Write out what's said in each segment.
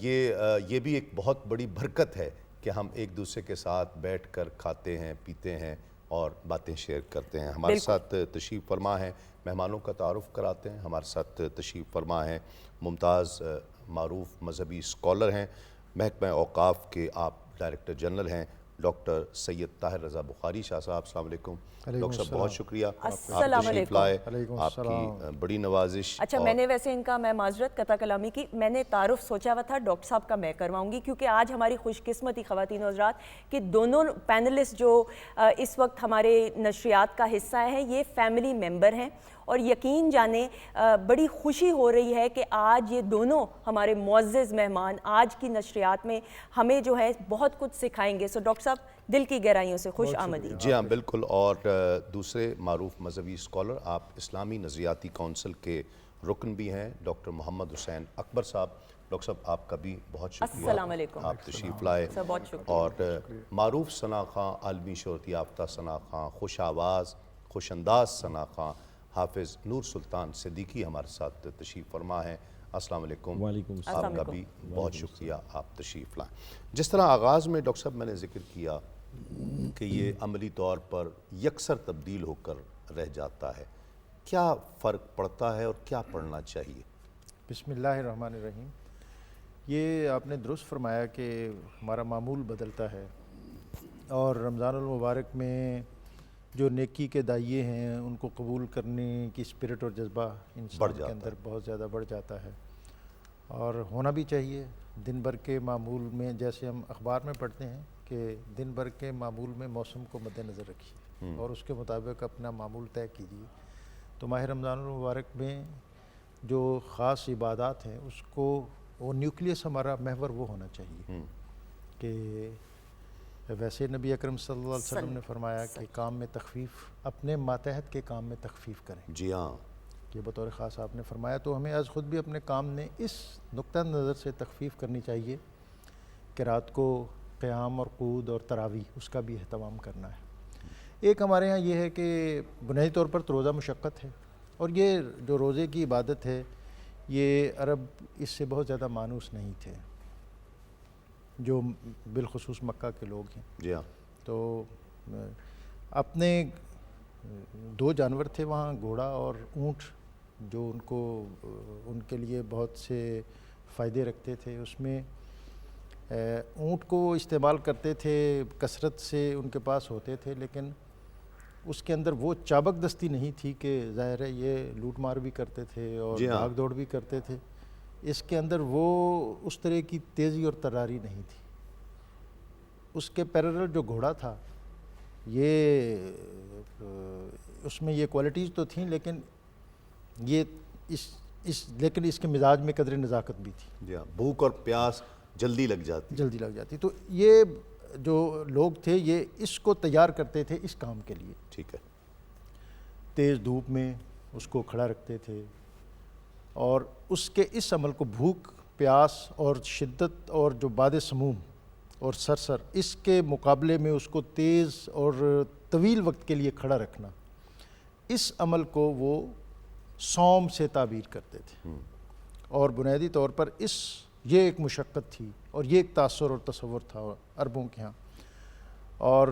یہ بھی ایک بہت بڑی برکت ہے کہ ہم ایک دوسرے کے ساتھ بیٹھ کر کھاتے ہیں، پیتے ہیں اور باتیں شیئر کرتے ہیں. ہمارے ساتھ تشریف فرما ہیں، مہمانوں کا تعارف کراتے ہیں. ہمارے ساتھ تشریف فرما ہیں ممتاز معروف مذہبی اسکالر ہیں، محکمہ اوقاف کے آپ ڈائریکٹر جنرل ہیں، ڈاکٹر سید طاہر رضا بخاری شاہ صاحب. السلام علیکم ڈاکٹر صاحب، بہت شکریہ آپ تشریف لائے، آپ کی بڑی نوازش. اچھا، میں نے ویسے ان کا، میں معذرت قطع کلامی کی، میں نے تعارف سوچا ہوا تھا ڈاکٹر صاحب کا میں کرواؤں گی، کیونکہ آج ہماری خوش قسمتی خواتین و حضرات کہ دونوں پینلسٹ جو اس وقت ہمارے نشریات کا حصہ ہیں یہ فیملی ممبر ہیں، اور یقین جانیں بڑی خوشی ہو رہی ہے کہ آج یہ دونوں ہمارے معزز مہمان آج کی نشریات میں ہمیں جو ہے بہت کچھ سکھائیں گے. سو ڈاکٹر صاحب دل کی گہرائیوں سے خوش آمدید. جی ہاں بالکل. اور دوسرے معروف مذہبی اسکالر، آپ اسلامی نظریاتی کونسل کے رکن بھی ہیں، ڈاکٹر محمد حسین اکبر صاحب. ڈاکٹر صاحب آپ کا بھی بہت شکریہ، السلام علیکم، آپ تشریف لائے. بہت شکریہ. اور معروف ثنا خواں، عالمی شہرت یافتہ ثنا خواں، خوش آواز خوش انداز ثنا خواں حافظ نور سلطان صدیقی ہمارے ساتھ تشریف فرما ہیں. السلام علیکم. وعلیکم السلام. آپ کا بھی بہت شکریہ، آپ تشریف لائیں. جس طرح آغاز میں ڈاکٹر صاحب میں نے ذکر کیا کہ یہ عملی طور پر یکسر تبدیل ہو کر رہ جاتا ہے، کیا فرق پڑتا ہے اور کیا پڑھنا چاہیے؟ بسم اللہ الرحمن الرحیم. یہ آپ نے درست فرمایا کہ ہمارا معمول بدلتا ہے، اور رمضان المبارک میں جو نیکی کے دائیں ہیں ان کو قبول کرنے کی اسپرٹ اور جذبہ انسان کے اندر بہت زیادہ بڑھ جاتا ہے، اور ہونا بھی چاہیے. دن بھر کے معمول میں، جیسے ہم اخبار میں پڑھتے ہیں کہ دن بھر کے معمول میں موسم کو مد نظر رکھیے اور اس کے مطابق اپنا معمول طے کیجیے. تو ماہ رمضان المبارک میں جو خاص عبادات ہیں اس کو، وہ نیوکلیس ہمارا محور وہ ہونا چاہیے کہ ویسے نبی اکرم صلی اللہ علیہ وسلم نے فرمایا کہ کام میں تخفیف، اپنے ماتحت کے کام میں تخفیف کریں. جی ہاں، یہ بطور خاص آپ نے فرمایا. تو ہمیں آج خود بھی اپنے کام میں اس نقطہ نظر سے تخفیف کرنی چاہیے کہ رات کو قیام اور قعود اور تراویح اس کا بھی اہتمام کرنا ہے. ایک ہمارے ہاں یہ ہے کہ بنیادی طور پر تو روزہ مشقت ہے، اور یہ جو روزے کی عبادت ہے یہ عرب اس سے بہت زیادہ مانوس نہیں تھے، جو بالخصوص مکہ کے لوگ ہیں. جی ہاں. تو اپنے 2 جانور تھے وہاں، گھوڑا اور اونٹ، جو ان کے لیے بہت سے فائدے رکھتے تھے. اس میں اونٹ کو استعمال کرتے تھے، کثرت سے ان کے پاس ہوتے تھے، لیکن اس کے اندر وہ چابک دستی نہیں تھی کہ ظاہر ہے یہ لوٹ مار بھی کرتے تھے اور بھاگ دوڑ بھی کرتے تھے. اس کے اندر وہ اس طرح کی تیزی اور تراری نہیں تھی. اس کے پیرلل جو گھوڑا تھا، یہ اس میں یہ کوالٹیز تو تھیں، لیکن یہ لیکن اس کے مزاج میں قدر نزاکت بھی تھی. جی ہاں، بھوک اور پیاس جلدی لگ جاتی. تو یہ جو لوگ تھے یہ اس کو تیار کرتے تھے اس کام کے لیے. ٹھیک ہے. تیز دھوپ میں اس کو کھڑا رکھتے تھے، اور اس کے اس عمل کو، بھوک، پیاس اور شدت اور جو باد سموم اور سرسر، اس کے مقابلے میں اس کو تیز اور طویل وقت کے لیے کھڑا رکھنا، اس عمل کو وہ صوم سے تعبیر کرتے تھے. اور بنیادی طور پر یہ ایک مشقت تھی، اور یہ ایک تاثر اور تصور تھا عربوں کے ہاں، اور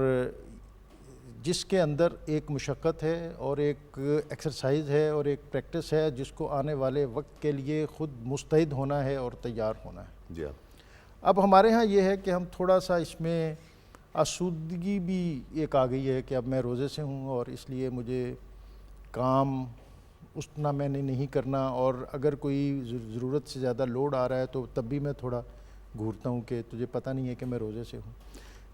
جس کے اندر ایک مشقت ہے اور ایک ایکسرسائز ہے اور ایک پریکٹس ہے، جس کو آنے والے وقت کے لیے خود مستعد ہونا ہے اور تیار ہونا ہے. جی ہاں. اب ہمارے ہاں یہ ہے کہ ہم تھوڑا سا اس میں آسودگی بھی ایک آ گئی ہے کہ اب میں روزے سے ہوں، اور اس لیے مجھے کام اتنا میں نے نہیں کرنا، اور اگر کوئی ضرورت سے زیادہ لوڈ آ رہا ہے تو تب بھی میں تھوڑا گھورتا ہوں کہ تجھے پتہ نہیں ہے کہ میں روزے سے ہوں.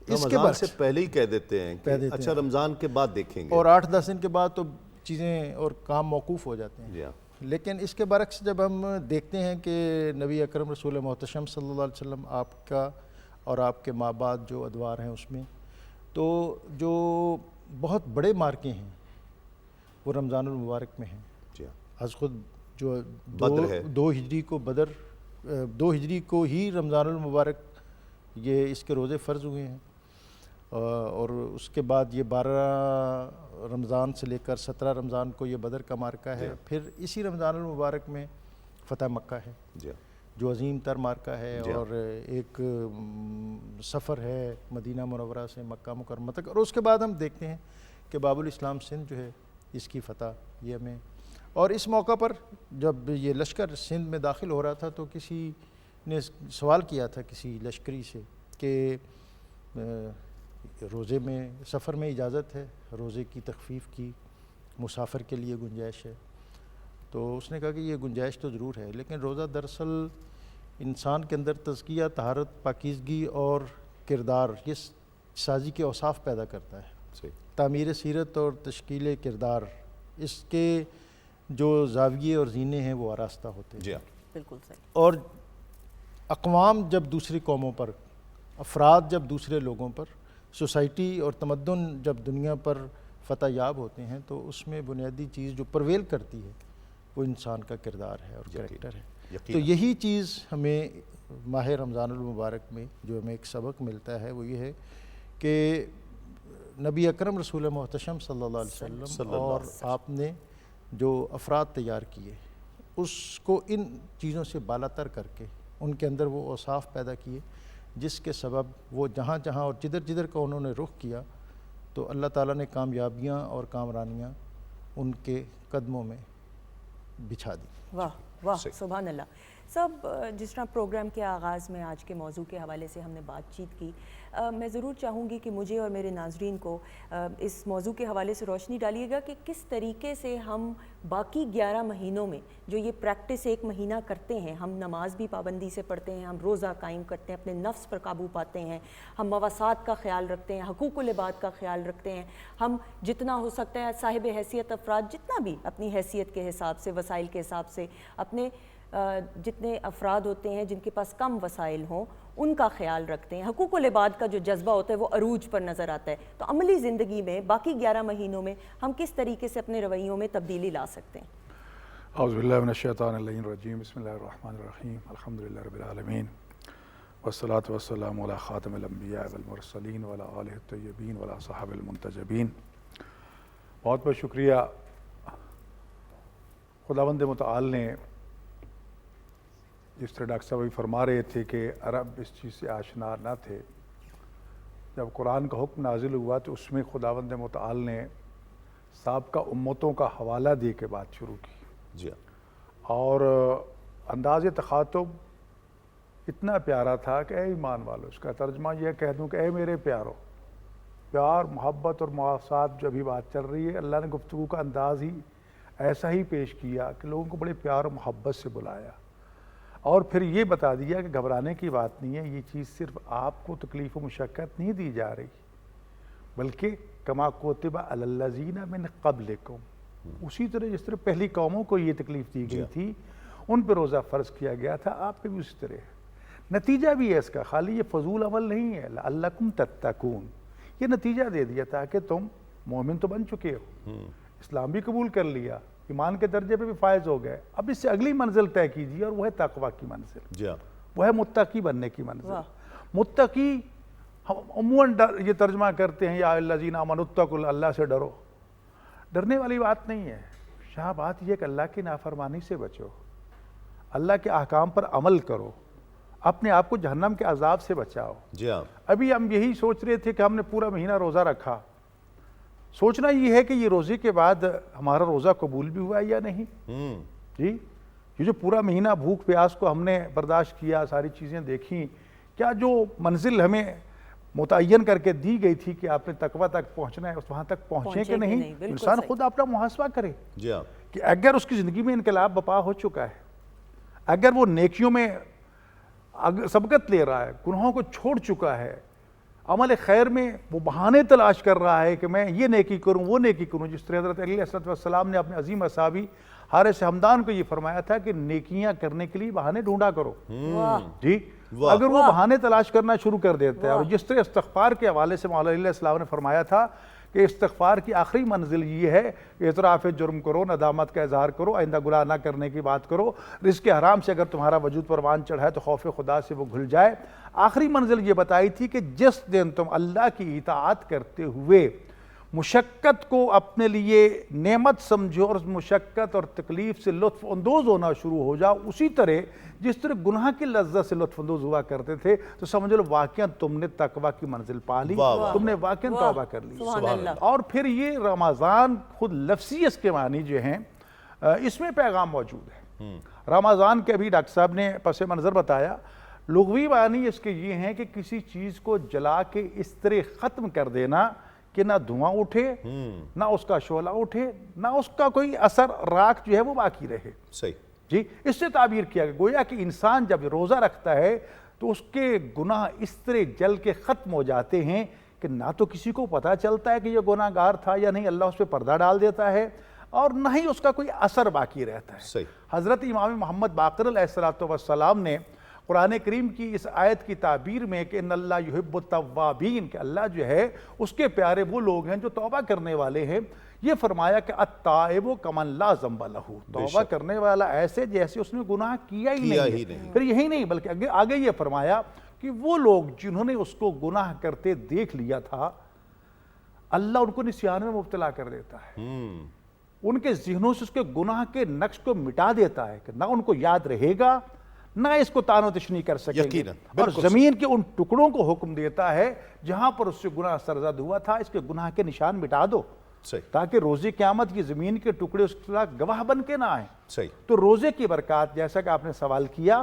رمضان سے پہلے ہی کہہ دیتے ہیں کہ اچھا رمضان کے بعد دیکھیں گے، اور 8-10 دن کے بعد تو چیزیں اور کام موقوف ہو جاتے ہیں. لیکن اس کے برعکس جب ہم دیکھتے ہیں کہ نبی اکرم رسول محتشم صلی اللہ علیہ وسلم، آپ کا اور آپ کے ماں باپ جو ادوار ہیں اس میں، تو جو بہت بڑے مارکے ہیں وہ رمضان المبارک میں ہیں. از خود جو 2 ہجری کو بدر، 2 ہجری کو ہی رمضان المبارک یہ اس کے روزے فرض ہوئے ہیں، اور اس کے بعد یہ 12 رمضان سے لے کر 17 رمضان کو یہ بدر کا مارکہ ہے. پھر اسی رمضان المبارک میں فتح مکہ ہے. جو عظیم تر مارکہ ہے، اور ایک سفر ہے مدینہ منورہ سے مکہ مکرمہ تک، اور اس کے بعد ہم دیکھتے ہیں کہ باب الاسلام سندھ جو ہے اس کی فتح یہ ہمیں. اور اس موقع پر جب یہ لشکر سندھ میں داخل ہو رہا تھا تو کسی نے سوال کیا تھا کسی لشکری سے کہ روزے میں سفر میں اجازت ہے، روزے کی تخفیف کی مسافر کے لیے گنجائش ہے؟ تو اس نے کہا کہ یہ گنجائش تو ضرور ہے، لیکن روزہ دراصل انسان کے اندر تزکیہ، طہارت، پاکیزگی اور کردار، یہ سازی کے اوصاف پیدا کرتا ہے. تعمیر سیرت اور تشکیل کردار، اس کے جو زاویے اور زینے ہیں وہ آراستہ ہوتے ہیں. بالکل صحیح. اور اقوام جب دوسری قوموں پر، افراد جب دوسرے لوگوں پر، سوسائٹی اور تمدن جب دنیا پر فتح یاب ہوتے ہیں تو اس میں بنیادی چیز جو پرویل کرتی ہے وہ انسان کا کردار ہے اور کریکٹر ہے. تو یہی چیز ہمیں ماہ رمضان المبارک میں جو ہمیں ایک سبق ملتا ہے وہ یہ ہے کہ نبی اکرم رسول محتشم صلی اللہ علیہ وسلم اور آپ نے جو افراد تیار کیے اس کو ان چیزوں سے بالا تر کر کے ان کے اندر وہ اوصاف پیدا کیے جس کے سبب وہ جہاں جہاں اور جدھر جدھر کا انہوں نے رخ کیا تو اللہ تعالیٰ نے کامیابیاں اور کامرانیاں ان کے قدموں میں بچھا دی. واہ واہ، سبحان اللہ. سب جس طرح پروگرام کے آغاز میں آج کے موضوع کے حوالے سے ہم نے بات چیت کی، میں ضرور چاہوں گی کہ مجھے اور میرے ناظرین کو اس موضوع کے حوالے سے روشنی ڈالیے گا کہ کس طریقے سے ہم باقی 11 مہینوں میں جو یہ پریکٹس ایک مہینہ کرتے ہیں، ہم نماز بھی پابندی سے پڑھتے ہیں، ہم روزہ قائم کرتے ہیں، اپنے نفس پر قابو پاتے ہیں، ہم مواسات کا خیال رکھتے ہیں، حقوق العباد کا خیال رکھتے ہیں، ہم جتنا ہو سکتا ہے صاحب حیثیت افراد جتنا بھی اپنی حیثیت کے حساب سے، وسائل کے حساب سے، اپنے جتنے افراد ہوتے ہیں جن کے پاس کم وسائل ہوں ان کا خیال رکھتے ہیں. حقوق العباد کا جو جذبہ ہوتا ہے وہ عروج پر نظر آتا ہے. تو عملی زندگی میں باقی 11 مہینوں میں ہم کس طریقے سے اپنے رویوں میں تبدیلی لا سکتے ہیں؟ اعوذ باللہ من الشیطان اللعین الرجیم، بسم اللہ الرحمن الرحیم، الحمدللہ رب العالمین، والصلاة والسلام علی خاتم الانبیاء والمرسلین وعلی آلہ الطیبین وعلی صحابہ المنتجبین. بہت بہت شکریہ. خداوند متعال نے جس طرح ڈاکٹر صاحب بھی فرما رہے تھے کہ عرب اس چیز سے آشنا نہ تھے، جب قرآن کا حکم نازل ہوا تو اس میں خداوند متعال نے سابقہ امتوں کا حوالہ دے کے بات شروع کی. اور انداز تخاطب اتنا پیارا تھا کہ اے ایمان والو، اس کا ترجمہ یہ کہہ دوں کہ اے میرے پیارو. پیار، محبت اور مواسات جو ابھی بات چل رہی ہے، اللہ نے گفتگو کا انداز ہی ایسا ہی پیش کیا کہ لوگوں کو بڑے پیار اور محبت سے بلایا، اور پھر یہ بتا دیا کہ گھبرانے کی بات نہیں ہے، یہ چیز صرف آپ کو تکلیف و مشقت نہیں دی جا رہی، بلکہ کما کوتب علی الذین من قبلکم، اسی طرح جس طرح پہلی قوموں کو یہ تکلیف دی گئی تھی، ان پہ روزہ فرض کیا گیا تھا، آپ پہ بھی اسی طرح. نتیجہ بھی ہے اس کا، خالی یہ فضول عمل نہیں ہے، لعلکم تتقون، یہ نتیجہ دے دیا تھا کہ تم مومن تو بن چکے ہو، اسلام بھی قبول کر لیا، ایمان کے درجے پہ بھی فائز ہو گئے، اب اس سے اگلی منزل طے کیجیے، اور وہ ہے تقویٰ کی منزل، وہ ہے متقی بننے کی منزل. متقی ہم عموماً یہ ترجمہ کرتے ہیں یا الذین آمنوا اتقوا، اللہ سے ڈرو. ڈرنے والی بات نہیں ہے، شاہ بات یہ کہ اللہ کی نافرمانی سے بچو، اللہ کے احکام پر عمل کرو، اپنے آپ کو جہنم کے عذاب سے بچاؤ. ابھی ہم یہی سوچ رہے تھے کہ ہم نے پورا مہینہ روزہ رکھا، سوچنا یہ ہے کہ یہ روزے کے بعد ہمارا روزہ قبول بھی ہوا یا نہیں. جی، یہ جو پورا مہینہ بھوک پیاس کو ہم نے برداشت کیا، ساری چیزیں دیکھیں، کیا جو منزل ہمیں متعین کر کے دی گئی تھی کہ آپ نے تقویٰ تک پہنچنا ہے، اس وہاں تک پہنچے کہ نہیں؟ انسان خود اپنا محاسبہ کرے کہ اگر اس کی زندگی میں انقلاب بپا ہو چکا ہے، اگر وہ نیکیوں میں سبقت لے رہا ہے، گناہوں کو چھوڑ چکا ہے، عمل خیر میں وہ بہانے تلاش کر رہا ہے کہ میں یہ نیکی کروں وہ نیکی کروں، جس طرح حضرت علیہ السلام نے اپنے عظیم اصحابی حارث ہمدان کو یہ فرمایا تھا کہ نیکیاں کرنے کے لیے بہانے ڈھونڈا کرو. جی، اگر وہ بہانے تلاش کرنا شروع کر دیتے ہیں، اور جس طرح استغفار کے حوالے سے مولا علیہ السلام نے فرمایا تھا کہ استغفار کی آخری منزل یہ ہے کہ اعتراف جرم کرو، ندامت کا اظہار کرو، آئندہ گناہ نہ کرنے کی بات کرو، رزق حرام سے اگر تمہارا وجود پروان چڑھا ہے تو خوف خدا سے وہ گھل جائے. آخری منزل یہ بتائی تھی کہ جس دن تم اللہ کی اطاعت کرتے ہوئے مشقت کو اپنے لیے نعمت سمجھو اور اس مشقت اور تکلیف سے لطف اندوز ہونا شروع ہو جاؤ، اسی طرح جس طرح گناہ کی لذت سے لطف اندوز ہوا کرتے تھے، تو سمجھ لو واقعاً تم نے تقوی کی منزل پا لی، تم نے واقعاً توبہ کر لی۔ سبحان اللہ۔ اور پھر یہ رمضان خود لفظی اس کے معنی جو ہیں اس میں پیغام موجود ہے۔ رمضان کے ابھی ڈاکٹر صاحب نے پس منظر بتایا، لغوی معنی اس کے یہ ہیں کہ کسی چیز کو جلا کے اس طرح ختم کر دینا کہ نہ دھواں اٹھے، نہ اس کا شعلہ اٹھے، نہ اس کا کوئی اثر راکھ جو ہے وہ باقی رہے۔ صحیح جی، اس سے تعبیر کیا گیا گویا کہ انسان جب روزہ رکھتا ہے تو اس کے گناہ اس طرح جل کے ختم ہو جاتے ہیں کہ نہ تو کسی کو پتہ چلتا ہے کہ یہ گناہ گار تھا یا نہیں، اللہ اس پہ پردہ ڈال دیتا ہے، اور نہ ہی اس کا کوئی اثر باقی رہتا ہے۔ صحیح۔ حضرت امام محمد باقر علیہ السلام نے قرآن کریم کی اس آیت کی تعبیر میں کہ ان اللہ یحب التوابین، کہ اللہ جو ہے اس کے پیارے وہ لوگ ہیں جو توبہ کرنے والے ہیں، یہ فرمایا کہ التائب کمن لا ذنب لہ، توبہ کرنے والا ایسے جیسے اس نے گناہ کیا ہی نہیں۔ پھر یہی نہیں بلکہ آگے یہ فرمایا کہ وہ لوگ جنہوں نے اس کو گناہ کرتے دیکھ لیا تھا، اللہ ان کو نسیان میں مبتلا کر دیتا ہے، ان کے ذہنوں سے اس کے گناہ کے نقش کو مٹا دیتا ہے کہ نہ ان کو یاد رہے گا، نہ اس کو تان و تشنی کر سکیں گے، اور زمین کے ان ٹکڑوں کو حکم دیتا ہے جہاں پر اس سے گناہ سرزد ہوا تھا، اس کے گناہ کے نشان مٹا دو، تاکہ روز قیامت کی زمین کے ٹکڑے اس کے گواہ بن کے نہ آئیں۔ تو روزے کی برکات، جیسا کہ آپ نے سوال کیا،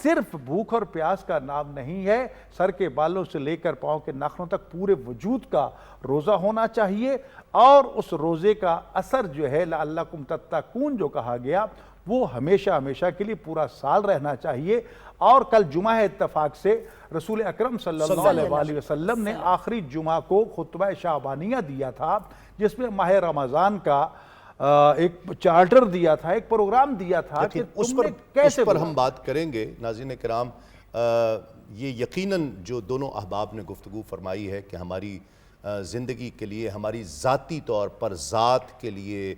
صرف بھوک اور پیاس کا نام نہیں ہے، سر کے بالوں سے لے کر پاؤں کے ناخنوں تک پورے وجود کا روزہ ہونا چاہیے، اور اس روزے کا اثر جو ہے لعلکم تتقون جو کہا گیا، وہ ہمیشہ ہمیشہ کے لیے پورا سال رہنا چاہیے۔ اور کل جمعہ اتفاق سے رسول اکرم صلی اللہ علیہ وسلم نے آخری جمعہ کو خطبہ شعبانیہ دیا تھا، جس میں ماہ رمضان کا ایک چارٹر دیا تھا، ایک پروگرام دیا تھا کہ اس پر ہم بات کریں گے۔ ناظرین کرام، یہ یقیناً جو دونوں احباب نے گفتگو فرمائی ہے کہ ہماری زندگی کے لیے، ہماری ذاتی طور پر ذات کے لیے،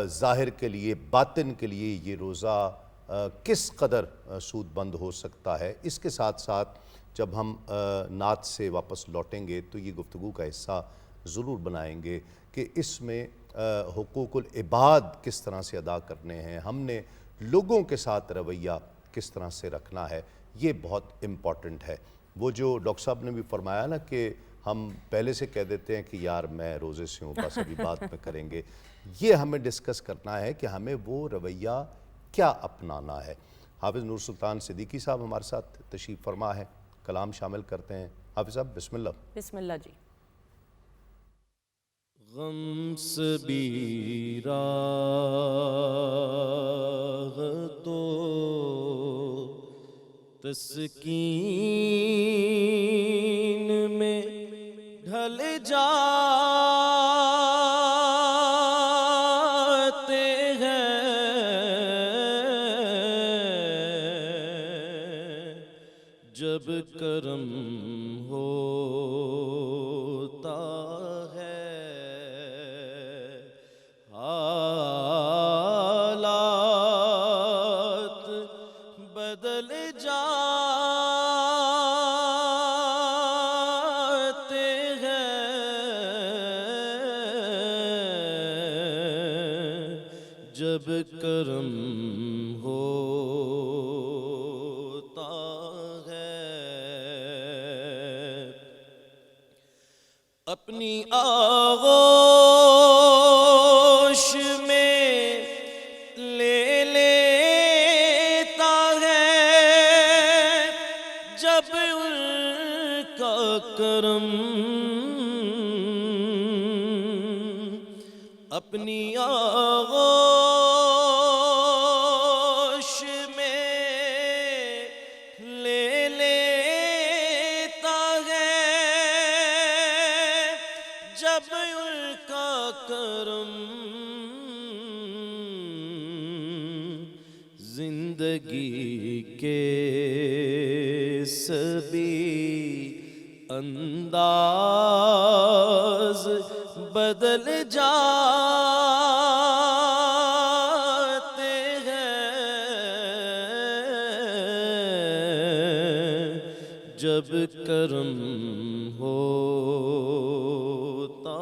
ظاہر کے لیے، باطن کے لیے یہ روزہ کس قدر سود بند ہو سکتا ہے، اس کے ساتھ ساتھ جب ہم نعت سے واپس لوٹیں گے تو یہ گفتگو کا حصہ ضرور بنائیں گے کہ اس میں حقوق العباد کس طرح سے ادا کرنے ہیں، ہم نے لوگوں کے ساتھ رویہ کس طرح سے رکھنا ہے، یہ بہت امپورٹنٹ ہے۔ وہ جو ڈاکٹر صاحب نے بھی فرمایا نا کہ ہم پہلے سے کہہ دیتے ہیں کہ یار میں روزے سے ہوں، بس ابھی بات میں کریں گے، یہ ہمیں ڈسکس کرنا ہے کہ ہمیں وہ رویہ کیا اپنانا ہے۔ حافظ نور سلطان صدیقی صاحب ہمارے ساتھ تشریف فرما ہے، کلام شامل کرتے ہیں۔ حافظ صاحب بسم اللہ۔ بسم اللہ جی۔ غم سبی راہ تو تسکین میں ڈھل جاتے ہیں، جب کرم ہوتا ہے حالات بدل جاتے ہیں، جب کرم ہوتا ہے۔ اپنی آغوش میں لے لیتا ہے جب ان کا کرم، اپنی آغوش میں لے لیتا ہے جب ان کا کرم، زندگی کے سبھی انداز بدل جاتے ہیں، جب کرم ہوتا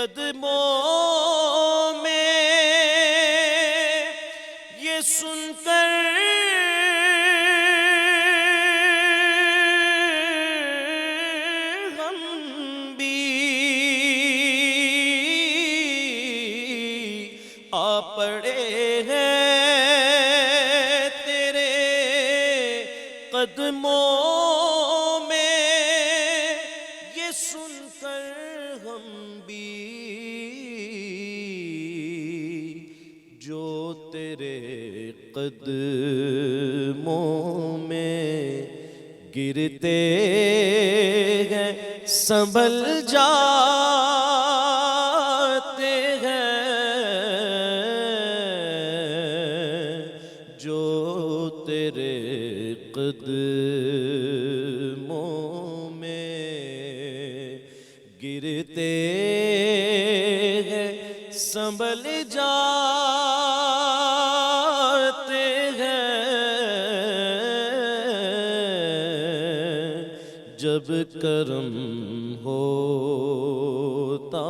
قدموں میں یہ سن کر ہم بھی آ پڑے ہیں تیرے قدموں میں یہ سن کر ہم بھی جو تیرے قدموں میں گرتے ہیں سنبھل جاتے ہیں، جو تیرے قدموں میں گرتے ہیں سنبھل جاتے ہیں، جب کرم ہوتا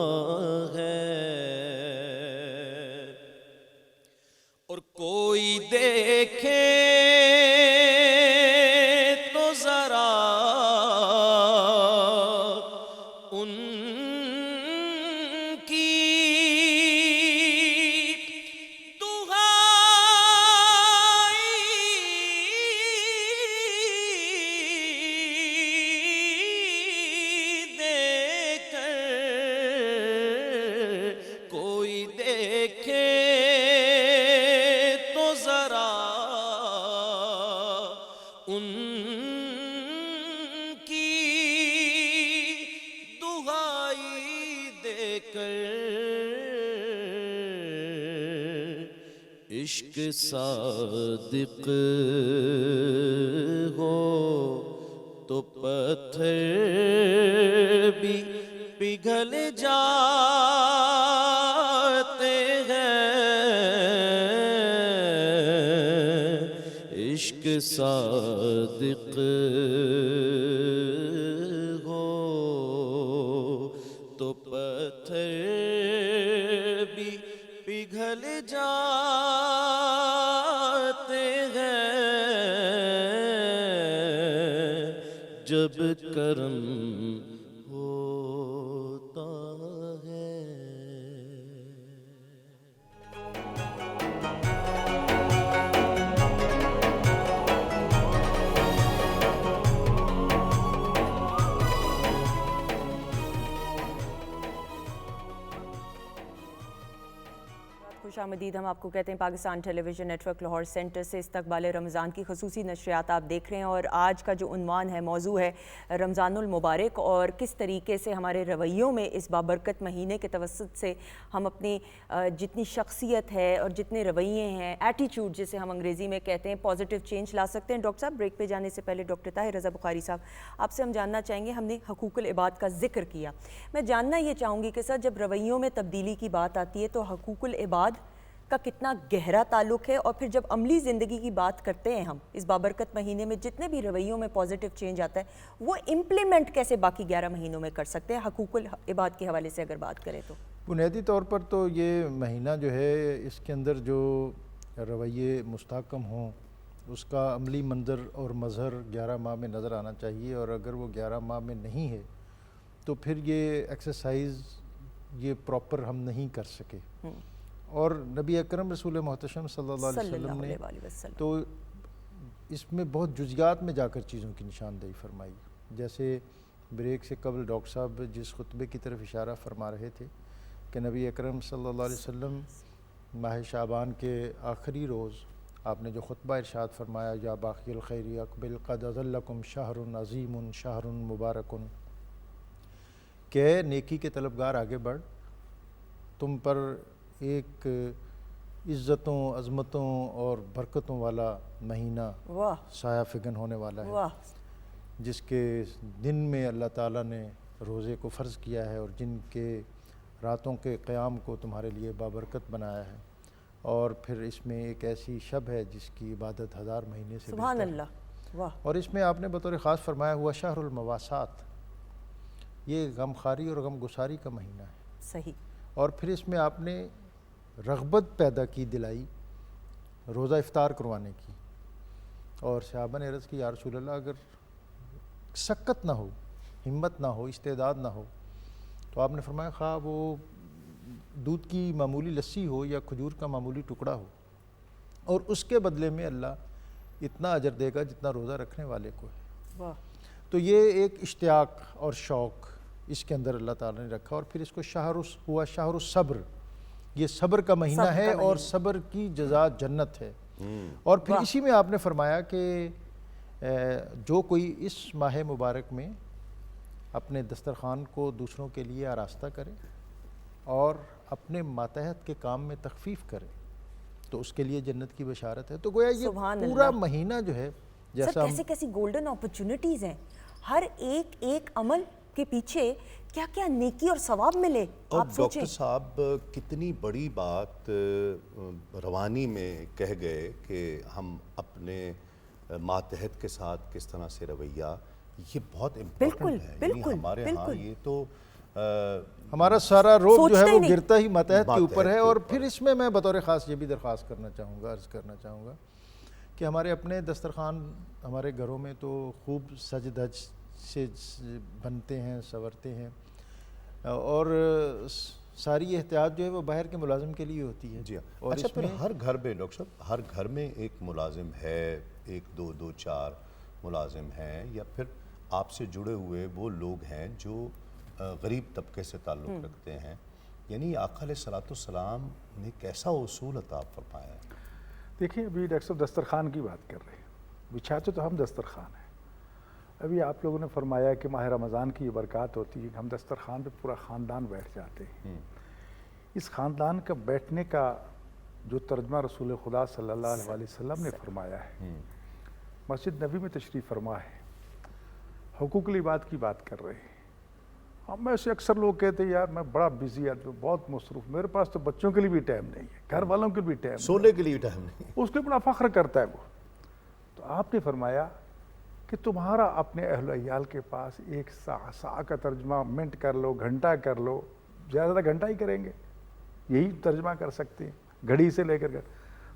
ہے اور کوئی دیکھے تو ذرا ان کی دہائی دے کر، کوئی دیکھے تو ذرا ان کی دہائی دے کر، عشق صادق ہو تو پتھر بھی پگھل جاتے ہیں، عشق صادق ہو تو پتھر بھی پگھل جاتے ہیں، جب کرم ہوتا ہے۔ خوش آمدید، ہم آپ کو کہتے ہیں Pakistan television network Lahore centre سے استقبال رمضان کی خصوصی نشریات آپ دیکھ رہے ہیں، اور آج کا جو عنوان ہے، موضوع ہے رمضان المبارک، اور کس طریقے سے ہمارے رویوں میں اس بابرکت مہینے کے توسط سے ہم اپنی جتنی شخصیت ہے اور جتنے رویے ہیں، ایٹیٹیوڈ جسے ہم انگریزی میں کہتے ہیں، پازیٹیو چینج لا سکتے ہیں۔ ڈاکٹر صاحب، بریک پہ جانے سے پہلے ڈاکٹر طاہر رضا بخاری صاحب، آپ سے ہم جاننا چاہیں گے، ہم نے حقوق العباد کا ذکر کیا، میں جاننا یہ چاہوں گی کہ سر جب رویوں میں تبدیلی کی بات آتی ہے تو حقوق العباد کا کتنا گہرا تعلق ہے، اور پھر جب عملی زندگی کی بات کرتے ہیں ہم اس بابرکت مہینے میں جتنے بھی رویوں میں پازیٹیو چینج آتا ہے وہ امپلیمنٹ کیسے باقی 11 مہینوں میں کر سکتے ہیں حقوق العباد کے حوالے سے اگر بات کریں تو؟ بنیادی طور پر تو یہ مہینہ جو ہے اس کے اندر جو رویے مستحکم ہوں اس کا عملی منظر اور مظہر 11 ماہ میں نظر آنا چاہیے، اور اگر وہ 11 ماہ میں نہیں ہے تو پھر یہ ایکسرسائز یہ پراپر ہم نہیں کر سکے۔ اور نبی اکرم رسول محتشم صلی اللہ علیہ وسلم نے تو اس میں بہت جزیات میں جا کر چیزوں کی نشاندہی فرمائی، جیسے بریک سے قبل ڈاکٹر صاحب جس خطبے کی طرف اشارہ فرما رہے تھے کہ نبی اکرم صلی اللہ علیہ وسلم ماہ شعبان کے آخری روز آپ نے جو خطبہ ارشاد فرمایا، یا باقی الخیر اقبل قد اظلکم شہر عظیم شہر مبارک، کہ نیکی کے طلبگار آگے بڑھ، تم پر ایک عزتوں، عظمتوں اور برکتوں والا مہینہ سایہ فگن ہونے والا ہے، جس کے دن میں اللہ تعالیٰ نے روزے کو فرض کیا ہے، اور جن کے راتوں کے قیام کو تمہارے لیے بابرکت بنایا ہے، اور پھر اس میں ایک ایسی شب ہے جس کی عبادت 1000 مہینے سے سبحان بہتر ہے۔ اللہ، واہ۔ اور اس میں آپ نے بطور خاص فرمایا ہوا شہر المواسات، یہ غم خواری اور غم گساری کا مہینہ ہے۔ صحیح. اور پھر اس میں آپ نے رغبت پیدا کی دلائی روزہ افطار کروانے کی. اور صحابہ نے عرض کی یا رسول اللہ اگر شکت نہ ہو، ہمت نہ ہو، استعداد نہ ہو، تو آپ نے فرمایا خواہ وہ دودھ کی معمولی لسی ہو یا کھجور کا معمولی ٹکڑا ہو، اور اس کے بدلے میں اللہ اتنا اجر دے گا جتنا روزہ رکھنے والے کو ہے. واہ. تو یہ ایک اشتیاق اور شوق اس کے اندر اللہ تعالیٰ نے رکھا. اور پھر اس کو شہر الصبر، یہ صبر کا مہینہ صبر ہے کا اور مہینہ. صبر کی جزا جنت ہے. اور پھر اسی میں آپ نے فرمایا کہ جو کوئی اس ماہ مبارک میں اپنے دسترخوان کو دوسروں کے لیے آراستہ کرے اور اپنے ماتحت کے کام میں تخفیف کرے تو اس کے لیے جنت کی بشارت ہے. تو گویا یہ سبحان پورا اللہ. مہینہ جو ہے سر جیسا ہم کیسی گولڈن اپرچونٹیز ہیں، ہر ایک عمل کے پیچھے کیا کیا نیکی اور ثواب ملے. اور آپ سوچیں ڈاکٹر صاحب کتنی بڑی بات روانی میں کہہ گئے کہ ہم اپنے ماتحت کے ساتھ کس طرح سے رویہ، یہ بہت امپورٹنٹ ہے. یعنی ہمارے ہاں یہ تو ہمارا سارا روب جو ہے سوچتے ہی وہ نہیں. گرتا ہی ماتحت کے اوپر ہے. ماتحت کے اور اوپر. پھر اس میں بطور خاص یہ بھی درخواست کرنا چاہوں گا، عرض کرنا چاہوں گا کہ ہمارے اپنے دسترخوان ہمارے گھروں میں تو خوب سج دھج سے بنتے ہیں، سنورتے ہیں، اور ساری احتیاط جو ہے وہ باہر کے ملازم کے لیے ہوتی ہے. جی ہاں. اور اچھا اس پھر میں ہر گھر میں ڈاکٹر صاحب ہر گھر میں ایک ملازم ہے، ایک دو چار ملازم ہیں، یا پھر آپ سے جڑے ہوئے وہ لوگ ہیں جو غریب طبقے سے تعلق رکھتے ہیں، یعنی آقا علیہ الصلوۃ والسلام نے کیسا اصول عطا فرمایا ہے؟ دیکھیں ابھی ڈاکٹر صاحب دسترخوان کی بات کر رہے ہیں، بچھاتے تو ہم دسترخوان ہیں. ابھی آپ لوگوں نے فرمایا کہ ماہ رمضان کی یہ برکات ہوتی ہے کہ ہم دسترخوان پہ پورا خاندان بیٹھ جاتے ہیں. اس خاندان کا بیٹھنے کا جو ترجمہ رسول خدا صلی اللہ علیہ وسلم نے فرمایا ہے، مسجد نبی میں تشریف فرما ہے، حقوق العباد کی بات کر رہے ہیں. ہم میں سے اکثر لوگ کہتے ہیں یار میں بڑا بزی آدمی، بہت مصروف، میرے پاس تو بچوں کے لیے بھی ٹائم نہیں ہے، گھر والوں کے بھی ٹائم نہیں، سونے کے لیے ٹائم نہیں. اس کے بڑا فخر کرتا ہے وہ. تو آپ نے فرمایا کہ تمہارا اپنے اہل و عیال کے پاس ایک سا کا ترجمہ منٹ کر لو، گھنٹہ کر لو، زیادہ گھنٹہ ہی کریں گے، یہی ترجمہ کر سکتے ہیں گھڑی سے لے کر.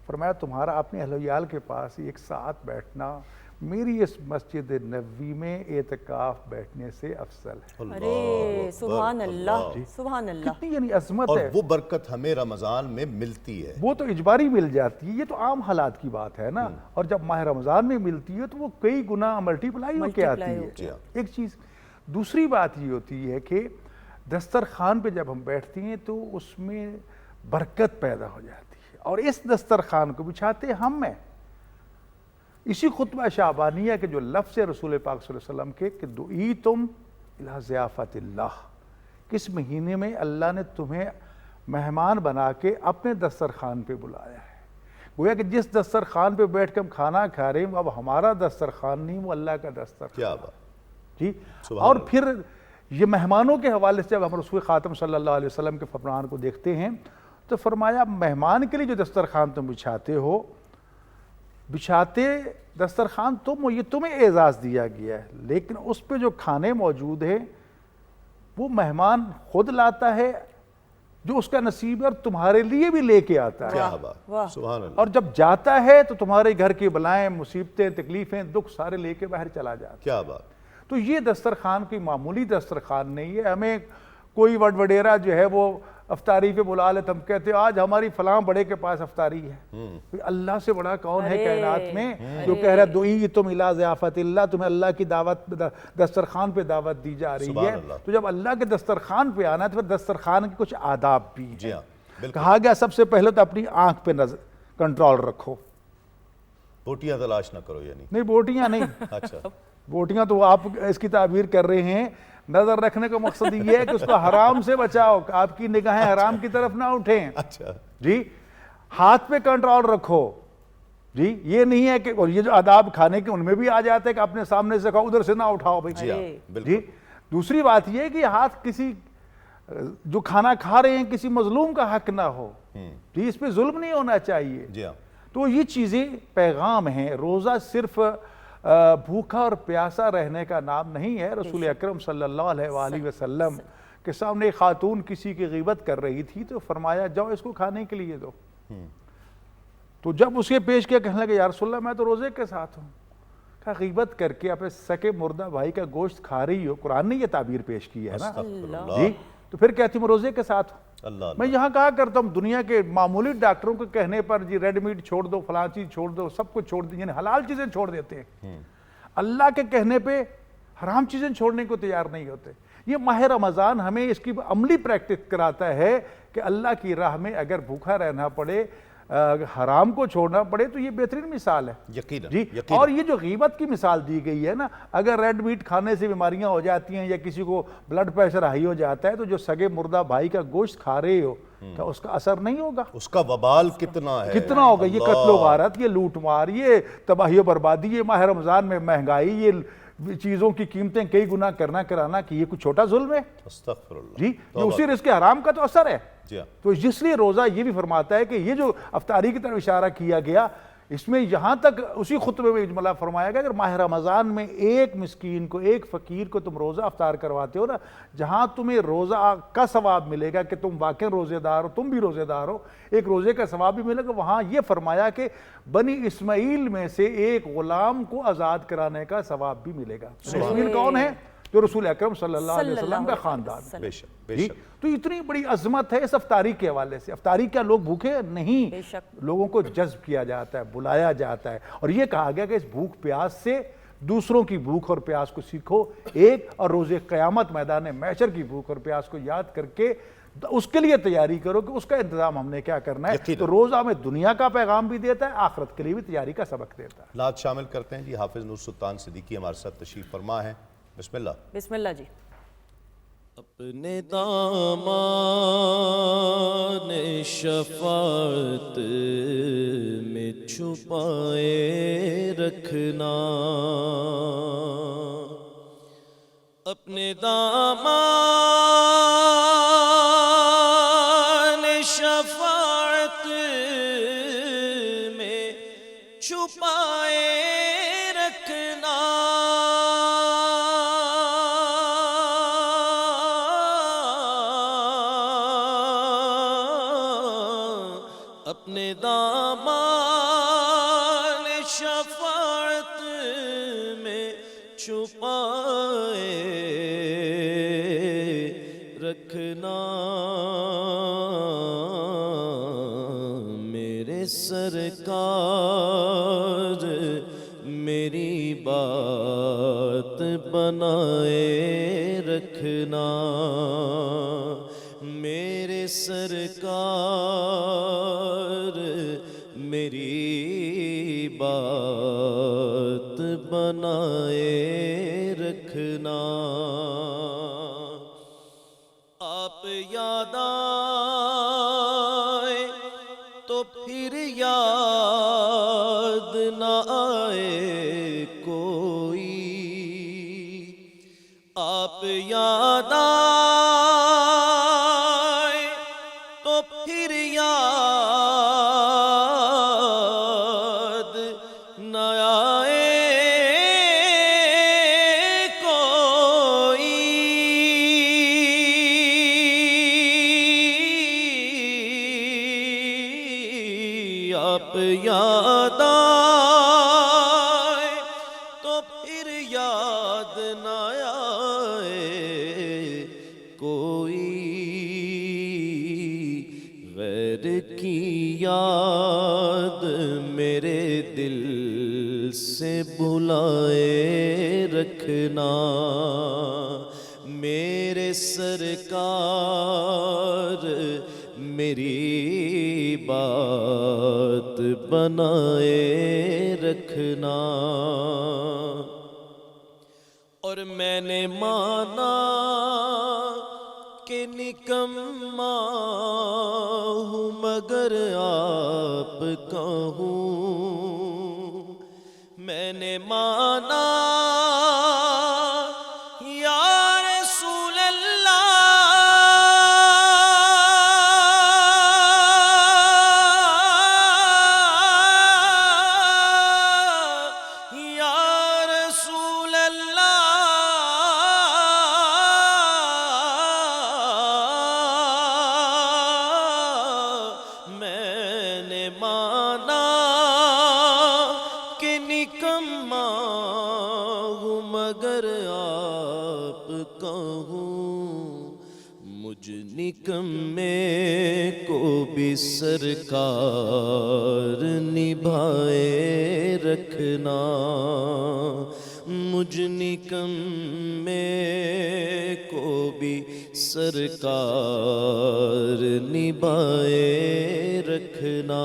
فرمایا تمہارا اپنے اہل و عیال کے پاس ایک ساعت بیٹھنا میری اس مسجد نبوی میں اعتکاف بیٹھنے سے افضل ہے. ارے سبحان اللہ، سبحان اللہ. کتنی یعنی عظمت اور ہے. وہ برکت ہمیں رمضان میں ملتی ہے. وہ تو اجباری مل جاتی ہے، یہ تو عام حالات کی بات ہے نا. اور جب ماہ رمضان میں ملتی ہے تو وہ کئی گنا ملٹی پلائی ہو کے آتی ہے. ایک چیز. دوسری بات یہ ہوتی ہے کہ دسترخوان پہ جب ہم بیٹھتے ہیں تو اس میں برکت پیدا ہو جاتی ہے، اور اس دسترخوان کو بچھاتے ہم ہیں. اسی خطبہ شعبانیہ کے جو لفظ رسول پاک صلی اللہ علیہ وسلم کے کہ دعیتم الی ضیافت اللہ، کس مہینے میں اللہ نے تمہیں مہمان بنا کے اپنے دسترخوان پہ بلایا ہے. گویا کہ جس دسترخوان پہ بیٹھ کے ہم کھانا کھا رہے ہیں اب ہمارا دسترخوان نہیں، وہ اللہ کا دسترخوان. کیا بات جی. اور پھر یہ مہمانوں کے حوالے سے جب ہم رسول خاتم صلی اللہ علیہ وسلم کے فرمان کو دیکھتے ہیں تو فرمایا مہمان کے لیے جو دسترخوان تم بچھاتے دسترخوان یہ تمہیں اعزاز دیا گیا ہے، لیکن اس پہ جو کھانے موجود ہیں وہ مہمان خود لاتا ہے جو اس کا نصیب ہے، اور تمہارے لیے بھی لے کے آتا ہے. کیا بات، سبحان اللہ. اور جب جاتا ہے تو تمہارے گھر کی بلائیں، مصیبتیں، تکلیفیں، دکھ سارے لے کے باہر چلا جاتا ہے. کیا بات. تو یہ دسترخوان کوئی معمولی دسترخوان نہیں ہے. ہمیں کوئی وڈیرا جو ہے وہ افطاری پہ بلا لے، ہم کہتے ہیں آج ہماری فلاں بڑے کے پاس افطاری ہے. اللہ سے بڑا کون ہے کائنات میں جو کہہ رہا ہے دعیتم الی ضیافت اللہ، تمہیں اللہ کی دعوت دسترخوان پہ دعوت دی جا رہی ہے. تو جب اللہ کے دسترخوان پہ آنا ہے تو پھر دسترخوان کے کچھ آداب بھی ہیں. کہا گیا سب سے پہلے تو اپنی آنکھ پہ کنٹرول رکھو. بوٹیاں تلاش نہ کرو. یعنی نہیں بوٹیاں نہیں. اچھا بوٹیاں تو آپ اس کی تعبیر کر رہے ہیں. نظر رکھنے کا مقصد یہ ہے کہ اس کو حرام سے بچاؤ، آپ کی نگاہیں حرام کی طرف نہ اٹھیں. اچھا جی. ہاتھ پہ کنٹرول رکھو. جی. یہ نہیں ہے کہ اور یہ جو آداب کھانے کے ان میں بھی آ جاتے ہیں کہ اپنے سامنے سے کھاؤ، ادھر سے نہ اٹھاؤ بھائی. جی. دوسری بات یہ ہے کہ ہاتھ کسی جو کھانا کھا رہے ہیں کسی مظلوم کا حق نہ ہو. جی. اس پہ ظلم نہیں ہونا چاہیے. جی ہاں. تو یہ چیزیں پیغام ہیں. روزہ صرف بھوکا اور پیاسا رہنے کا نام نہیں ہے. رسول اکرم صلی اللہ علیہ وآلہ وسلم کہ سامنے ایک خاتون کسی کی غیبت کر رہی تھی تو فرمایا جاؤ اس کو کھانے کے لیے دو. تو جب اسے پیش کیا کہنے لگے یا رسول اللہ میں تو روزے کے ساتھ ہوں. کہا غیبت کر کے اپنے سکے مردہ بھائی کا گوشت کھا رہی ہو, قرآن نے یہ تعبیر پیش کی ہے نا جی, تو پھر کہتی میں روزے کے ساتھ ہوں. اللہ میں یہاں کہا کرتا ہوں دنیا کے معمولی ڈاکٹروں کے کہنے پر جی ریڈ میٹ چھوڑ دو, فلاں چیز چھوڑ دو, سب کچھ چھوڑ دو, یعنی حلال چیزیں چھوڑ دیتے ہیں. اللہ کے کہنے پہ حرام چیزیں چھوڑنے کو تیار نہیں ہوتے. یہ ماہ رمضان ہمیں اس کی عملی پریکٹس کراتا ہے کہ اللہ کی راہ میں اگر بھوکا رہنا پڑے, حرام کو چھوڑنا پڑے, تو یہ بہترین مثال ہے. یقیناً جی, اور یہ جو غیبت کی مثال دی گئی ہے نا, اگر ریڈ میٹ کھانے سے بیماریاں ہو جاتی ہیں یا کسی کو بلڈ پریشر ہائی ہو جاتا ہے, تو جو سگے مردہ بھائی کا گوشت کھا رہے ہو کیا اس کا اثر نہیں ہوگا؟ اس کا وبال کتنا ہے, کتنا ہوگا. یہ قتل و غارت, یہ لوٹ مار, یہ تباہی و بربادی, یہ ماہ رمضان میں مہنگائی, یہ چیزوں کی قیمتیں کئی گنا کرنا کرانا, کہ یہ کوئی چھوٹا ظلم ہے؟ استغفر اللہ. جی, یہ اسی رزق حرام کا تو اثر ہے. جی تو اس لیے روزہ یہ بھی فرماتا ہے کہ یہ جو افطاری کی طرف اشارہ کیا گیا, اس میں یہاں تک اسی خطبے میں اجمالا فرمایا گیا اگر ماہ رمضان میں ایک مسکین کو, ایک فقیر کو تم روزہ افطار کرواتے ہو نا, جہاں تمہیں روزہ کا ثواب ملے گا کہ تم واقع روزے دار ہو, تم بھی روزے دار ہو, ایک روزے کا ثواب بھی ملے گا. وہاں یہ فرمایا کہ بنی اسماعیل میں سے ایک غلام کو آزاد کرانے کا ثواب بھی ملے گا. اسماعیل کون ہے؟ جو رسول اکرم صلی اللہ علیہ وسلم کا خاندان. بے شک بے جی, شک. تو اتنی بڑی عظمت ہے اس افطاری کے حوالے سے. افطاری کیا لوگ بھوکے نہیں, بے شک. لوگوں کو جذب کیا جاتا ہے, بلایا جاتا ہے, اور یہ کہا گیا کہ اس بھوک پیاس سے دوسروں کی بھوک اور پیاس کو سیکھو ایک, اور روز قیامت میدان محشر کی بھوک اور پیاس کو یاد کر کے اس کے لیے تیاری کرو کہ اس کا انتظام ہم نے کیا کرنا ہے. یقیناً. تو روزہ میں دنیا کا پیغام بھی دیتا ہے, آخرت کے لیے بھی تیاری کا سبق دیتا ہے. نعت شامل کرتے ہیں جی. حافظ نور سلطان صدیقی ہمارے ساتھ تشریف فرما ہے. بسم اللہ. بسم اللہ جی. اپنے دامان شفاعت میں چھپائے رکھنا, اپنے دامان شفاعت میں چھپائے رکھنا, اپنے دامان شفاعت میں چھپائے رکھنا, میرے سرکار میری بات بنائے رکھنا, میرے سرکار میری بات بنائے رکھنا. آپ یاد آئے تو پھر یاد نہ آئے کوئی, آپ یاد آئے تو پھر یاد نہ آئے کوئی, آپ یاد آئے تو پھر یاد نہ آئے کوئی, غیر کی یاد میرے دل سے بھلائے رکھنا, میرے سرکار میری بات بنائے رکھنا. اور میں نے مانا کہ نکما ہوں مگر آپ کا ہوں, میں نے مانا یا رسول اللہ ہوں مجھ نکمے کو بھی سرکار نبھائے رکھنا، مجھ نکمے کو بھی سرکار نبھائے رکھنا،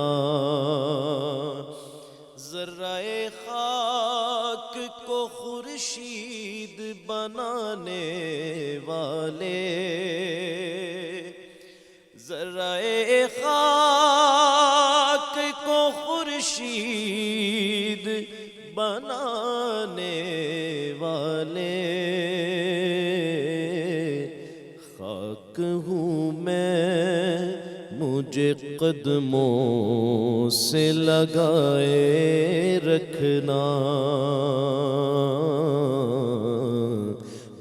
ذرہ خاک کو خورشید بنانے والے، ذرہ خاک کو خورشید بنانے والے، خاک ہوں میں مجھے قدموں سے لگائے رکھنا،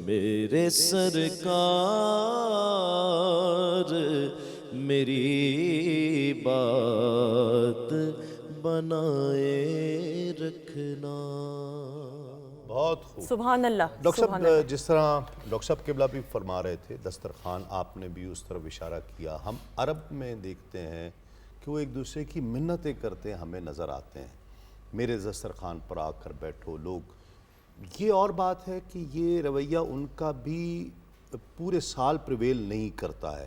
میرے سرکار میری بات بنائے رکھنا۔ بہت خوب سبحان اللہ، ڈاکٹر سبحان صاحب، اللہ۔ جس طرح ڈاکٹر صاحب قبلہ بھی فرما رہے تھے دسترخوان، آپ نے بھی اس طرف اشارہ کیا، ہم عرب میں دیکھتے ہیں کہ وہ ایک دوسرے کی منتیں کرتے ہمیں نظر آتے ہیں، میرے دسترخوان پر آ کر بیٹھو لوگ۔ یہ اور بات ہے کہ یہ رویہ ان کا بھی پورے سال پریویل نہیں کرتا ہے،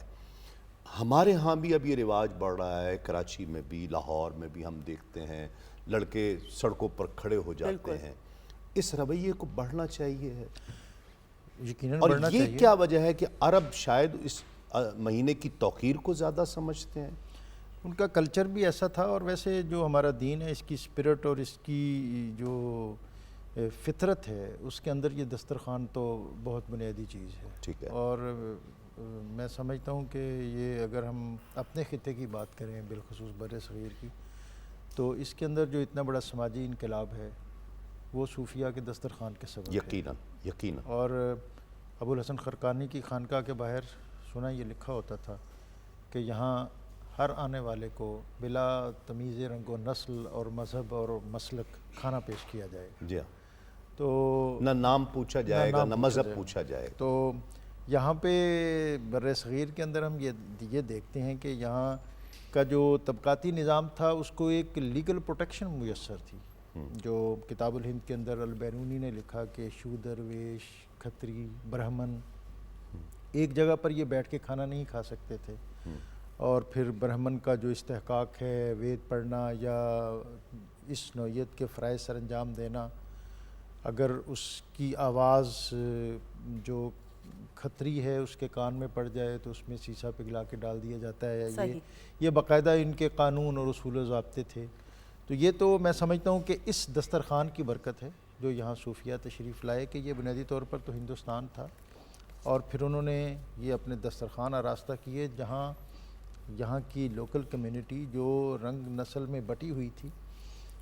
ہمارے ہاں بھی اب یہ رواج بڑھ رہا ہے، کراچی میں بھی، لاہور میں بھی ہم دیکھتے ہیں لڑکے سڑکوں پر کھڑے ہو جاتے ہیں، اس رویے کو بڑھنا چاہیے ہے، یقیناً اور بڑھنا یہ چاہیے۔ کیا وجہ ہے کہ عرب شاید اس مہینے کی توقیر کو زیادہ سمجھتے ہیں؟ ان کا کلچر بھی ایسا تھا، اور ویسے جو ہمارا دین ہے اس کی اسپرٹ اور اس کی جو فطرت ہے اس کے اندر یہ دسترخوان تو بہت بنیادی چیز ہے۔ ٹھیک ہے، اور میں سمجھتا ہوں کہ یہ اگر ہم اپنے خطے کی بات کریں، بالخصوص بر صغیر کی، تو اس کے اندر جو اتنا بڑا سماجی انقلاب ہے وہ صوفیہ کے دسترخوان کے سبب ہے۔ یقیناً یقیناً۔ اور ابوالحسن خرقانی کی خانقاہ کے باہر سنا یہ لکھا ہوتا تھا کہ یہاں ہر آنے والے کو بلا تمیز رنگ و نسل اور مذہب اور مسلک کھانا پیش کیا جائے، جی ہاں، تو نہ نام پوچھا جائے گا نام نہ مذہب پوچھا جائے گا۔ تو یہاں پہ بر صغیر کے اندر ہم یہ دیکھتے ہیں کہ یہاں کا جو طبقاتی نظام تھا اس کو ایک لیگل پروٹیکشن میسر تھی، جو کتاب الہند کے اندر البیرونی نے لکھا کہ شودر، ویش، کھتری، برہمن ایک جگہ پر یہ بیٹھ کے کھانا نہیں کھا سکتے تھے، اور پھر برہمن کا جو استحقاق ہے وید پڑھنا یا اس نوعیت کے فرائض سر انجام دینا، اگر اس کی آواز جو کھتری ہے اس کے کان میں پڑ جائے تو اس میں سیسا پگھلا کے ڈال دیا جاتا ہے، یہ باقاعدہ ان کے قانون اور اصول و ضابطے تھے۔ تو یہ تو میں سمجھتا ہوں کہ اس دسترخوان کی برکت ہے جو یہاں صوفیہ تشریف لائے، کہ یہ بنیادی طور پر تو ہندوستان تھا، اور پھر انہوں نے یہ اپنے دسترخوان آراستہ کیے جہاں یہاں کی لوکل کمیونٹی جو رنگ نسل میں بٹی ہوئی تھی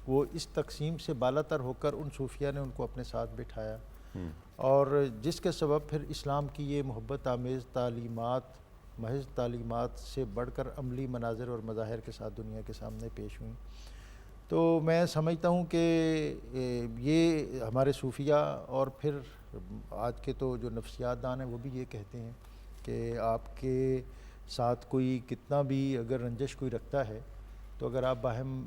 وہ اس تقسیم سے بالا تر ہو کر ان صوفیہ نے ان کو اپنے ساتھ بٹھایا، اور جس کے سبب پھر اسلام کی یہ محبت آمیز تعلیمات محض تعلیمات سے بڑھ کر عملی مناظر اور مظاہر کے ساتھ دنیا کے سامنے پیش ہوئیں۔ تو میں سمجھتا ہوں کہ یہ ہمارے صوفیہ، اور پھر آج کے تو جو نفسیات دان ہیں وہ بھی یہ کہتے ہیں کہ آپ کے ساتھ کوئی کتنا بھی اگر رنجش کوئی رکھتا ہے تو اگر آپ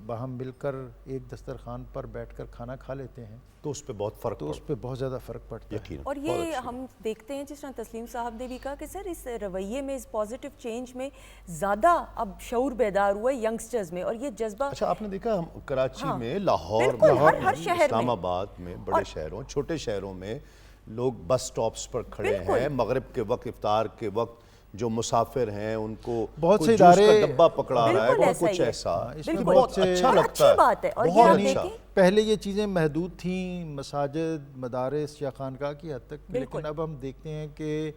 باہم مل کر ایک دسترخوان پر بیٹھ کر کھانا کھا لیتے ہیں تو اس پہ بہت فرق تو اس پہ بہت زیادہ فرق پڑتا ہے۔ یقیناً۔ اور یہ ہم دیکھتے ہیں جس طرح تسلیم صاحب نے بھی کہا کہ سر اس رویے میں، اس پازیٹیو چینج میں زیادہ اب شعور بیدار ہوا ہے ینگسٹرز میں، اور یہ جذبہ اچھا آپ نے دیکھا ہم کراچی میں، لاہور بالکل، میں، ہر شہر میں، اسلام آباد میں، بڑے شہروں چھوٹے شہروں میں لوگ بس سٹاپس پر کھڑے ہیں، مغرب کے وقت، افطار کے وقت جو مسافر ہیں ان کو بہت سے کوئی جوس ادارے کا ڈبہ پکڑا رہا ہے، بالکل کچھ ایسا ہی ہے۔ ایسا، اس میں بہت اچھا لگتا ہے، بات ہے۔ اور یہ بہت آپ اچھا۔ دیکھیں پہلے یہ چیزیں محدود تھیں مساجد، مدارس یا خانقاہ کی حد تک، لیکن اب ہم دیکھتے ہیں کہ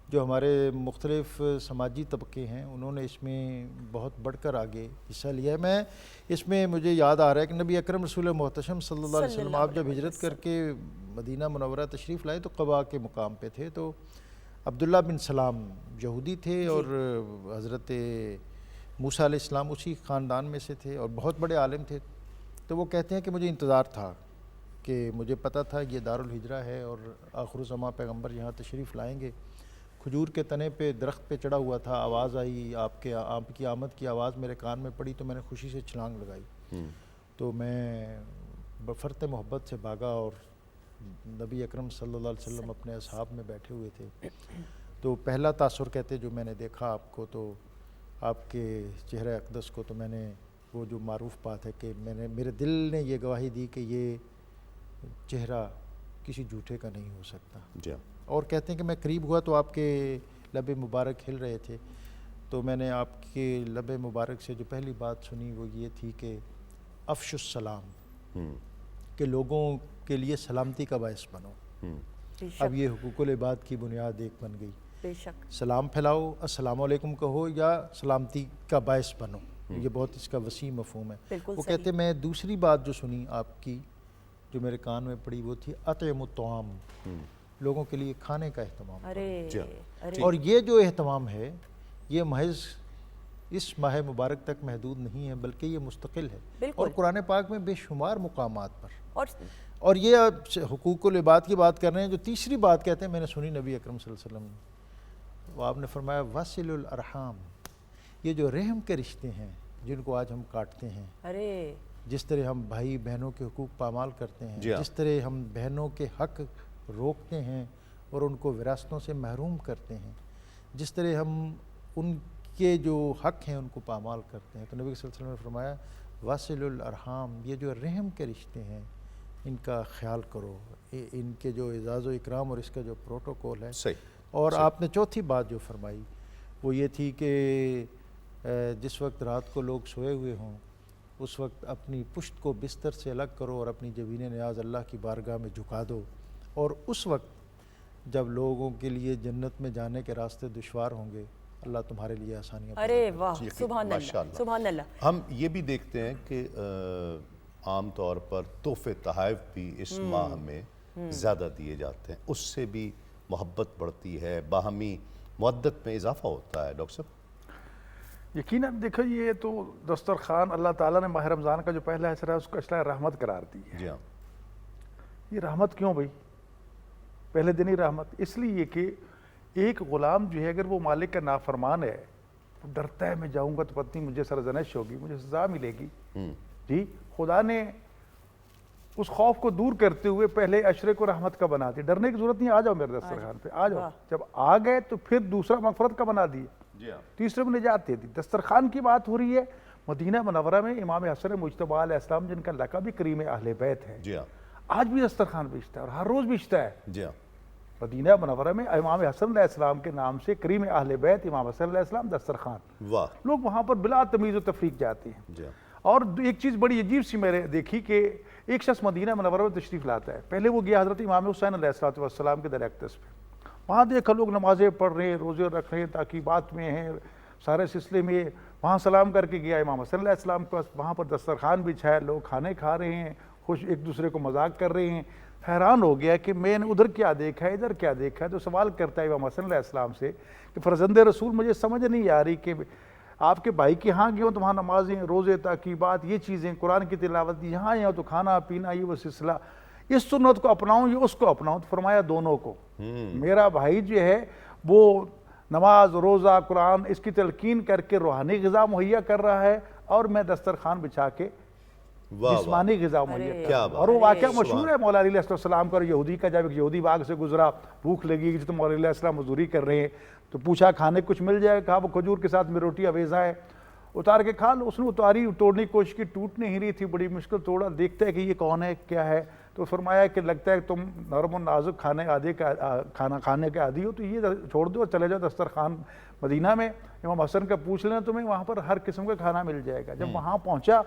جو ہمارے مختلف سماجی طبقے ہیں انہوں نے اس میں بہت بڑھ کر آگے حصہ لیا ہے۔ میں اس میں مجھے یاد آ رہا ہے کہ نبی اکرم رسول محتشم صلی اللہ علیہ وسلم آپ جب ہجرت کر کے مدینہ منورہ تشریف لائے تو قباء کے مقام پہ تھے، تو عبداللہ بن سلام یہودی تھے اور حضرت موسیٰ علیہ السلام اسی خاندان میں سے تھے اور بہت بڑے عالم تھے، تو وہ کہتے ہیں کہ مجھے انتظار تھا، کہ مجھے پتہ تھا یہ دارالہجرہ ہے اور آخر الزماں پیغمبر یہاں تشریف لائیں گے، کھجور کے تنے پہ درخت پہ چڑھا ہوا تھا، آواز آئی آپ کی آمد کی آواز میرے کان میں پڑی تو میں نے خوشی سے چھلانگ لگائی. تو میں بفرط محبت سے بھاگا اور نبی اکرم صلی اللہ علیہ وسلم اپنے اصحاب میں بیٹھے ہوئے تھے. تو پہلا تاثر کہتے جو میں نے دیکھا آپ کو، تو آپ کے چہرہ اقدس کو، تو میں نے وہ جو معروف بات ہے کہ میرے دل نے یہ گواہی دی کہ یہ چہرہ کسی جھوٹے کا نہیں ہو سکتا. جی. اور کہتے ہیں کہ میں قریب ہوا تو آپ کے لب مبارک ہل رہے تھے، تو میں نے آپ کے لب مبارک سے جو پہلی بات سنی وہ یہ تھی کہ افش السلام، کہ لوگوں کے لیے سلامتی کا باعث بنو. اب یہ حقوق العباد کی بنیاد ایک بن گئی. بے شک. سلام پھیلاؤ، السلام علیکم کہو یا سلامتی کا باعث بنو. یہ بہت اس کا وسیع مفہوم ہے. وہ کہتے میں دوسری بات جو سنی آپ کی جو میرے کان میں پڑی وہ تھی اطعم الطعام، لوگوں کے لیے کھانے کا اہتمام. اور یہ جو اہتمام ہے یہ محض اس ماہ مبارک تک محدود نہیں ہے بلکہ یہ مستقل ہے، اور قرآن پاک میں بے شمار مقامات پر. اور یہ حقوق العباد کی بات کر رہے ہیں. جو تیسری بات کہتے ہیں میں نے سنی نبی اکرم صلی اللہ علیہ وسلم نے، وہ آپ نے فرمایا وصل الارحام، یہ جو رحم کے رشتے ہیں جن کو آج ہم کاٹتے ہیں، جس طرح ہم بھائی بہنوں کے حقوق پامال کرتے ہیں، جس طرح ہم بہنوں کے حق روکتے ہیں اور ان کو وراثتوں سے محروم کرتے ہیں، جس طرح ہم ان کے جو حق ہیں ان کو پامال کرتے ہیں، تو نبی صلی اللہ علیہ وسلم نے فرمایا واصل الارحام، یہ جو رحم کے رشتے ہیں ان کا خیال کرو، ان کے جو اعزاز و اکرام اور اس کا جو پروٹوکول ہے. اور آپ نے چوتھی بات جو فرمائی وہ یہ تھی کہ جس وقت رات کو لوگ سوئے ہوئے ہوں اس وقت اپنی پشت کو بستر سے الگ کرو اور اپنی جبین نیاز اللہ کی بارگاہ میں جھکا دو، اور اس وقت جب لوگوں کے لیے جنت میں جانے کے راستے دشوار ہوں گے اللہ تمہارے لیے آسانیاں. ارے واہ، سبحان اللہ، سبحان اللہ. ہم یہ بھی دیکھتے ہیں کہ عام طور پر تحفے تحائف بھی اس ماہ میں زیادہ دیے جاتے ہیں، اس سے بھی محبت بڑھتی ہے، باہمی مودت میں اضافہ ہوتا ہے. ڈاکٹر صاحب یقیناً دیکھو یہ تو دسترخوان اللہ تعالیٰ نے ماہ رمضان کا جو پہلا حصہ ہے اس کو اشرا رحمت قرار دی ہے. جی ہاں. یہ رحمت کیوں بھائی؟ پہلے دن ہی رحمت اس لیے کہ ایک غلام جو ہے اگر وہ مالک کا نافرمان ہے وہ ڈرتا ہے میں جاؤں گا تو پتہ نہیں مجھے سرزنش ہوگی، مجھے سزا ملے گی. جی خدا نے اس خوف کو دور کرتے ہوئے پہلے عشرے کو رحمت کا بنا دیا. ڈرنے کی ضرورت نہیں، آ جاؤ میرے دسترخوان پہ آ جاؤ. جب آ گئے تو پھر دوسرا مغفرت کا بنا دیا، تیسرے میں نجات دے دی. دسترخوان کی بات ہو رہی ہے مدینہ منورہ میں. امام حسن مجتبیٰ علیہ السلام جن کا لقب بھی کریم اہل بیت ہے، آج بھی دسترخوان بیچتا ہے اور ہر روز بیچتا ہے. مدینہ منورہ میں امام حسن علیہ السلام کے نام سے کریم اہل بیت امام حسن علیہ السلام دسترخوان، لوگ وہاں پر بلا تمیز و تفریق جاتے ہیں. اور ایک چیز بڑی عجیب سی میں نے دیکھی کہ ایک شخص مدینہ منورہ میں تشریف لاتا ہے. پہلے وہ گیا حضرت امام حسین علیہ السلام کے در اقدس پہ. وہاں دیکھا لوگ نمازیں پڑھ رہے ہیں، روزے رکھ رہے ہیں، تاکیبات میں ہیں سارے سلسلے میں. وہاں سلام کر کے گیا امام حسن علیہ السلام کا، وہاں پر دسترخوان بچھایا، لوگ کھانے کھا رہے ہیں، خوش ایک دوسرے کو مذاق کر رہے ہیں. حیران ہو گیا کہ میں نے ادھر کیا دیکھا ہے ادھر کیا دیکھا ہے. تو سوال کرتا ہے امام حسن علیہ السلام سے کہ فرزند رسول مجھے سمجھ نہیں آ رہی کہ آپ کے بھائی کے ہاں گئے ہوں تو وہاں نمازیں، روزے، تاکیبات، یہ چیزیں، قرآن کی تلاوت، یہاں آئے ہوں تو کھانا پینا، یہ وہ سلسلہ، اس سنت کو اپناؤں یا اس کو اپناؤں؟ تو فرمایا دونوں کو. میرا بھائی جو ہے وہ نماز، روزہ، قرآن اس کی تلقین کر کے روحانی غذا مہیا کر رہا ہے اور میں دسترخوان بچھا کے جسمانی غذا مہیا کر رہا ہوں. اور وہ واقعہ مشہور ہے مولا علی علیہ السلام کا اور یہودی کا. جب ایک یہودی باغ سے گزرا، بھوک لگی کہ تو مولا علیہ السلام مزدوری کر رہے ہیں تو پوچھا کھانے کچھ مل جائے؟ کہا وہ کھجور کے ساتھ میں روٹی اویزہ ہے، اتار کے کھا لو. اس نے اتاری، توڑنے کی کوشش کی، ٹوٹ نہیں رہی تھی، بڑی مشکل توڑا. دیکھتا ہے کہ یہ کون ہے کیا ہے، تو فرمایا کہ لگتا ہے کہ تم نرم و نازک کھانا کھانے کے عادی ہو تو یہ چھوڑ دو اور چلے جاؤ دسترخوان مدینہ میں. امام حسن کا پوچھ لینا، تمہیں وہاں پر ہر قسم کا کھانا مل جائے گا. جب وہاں پہنچا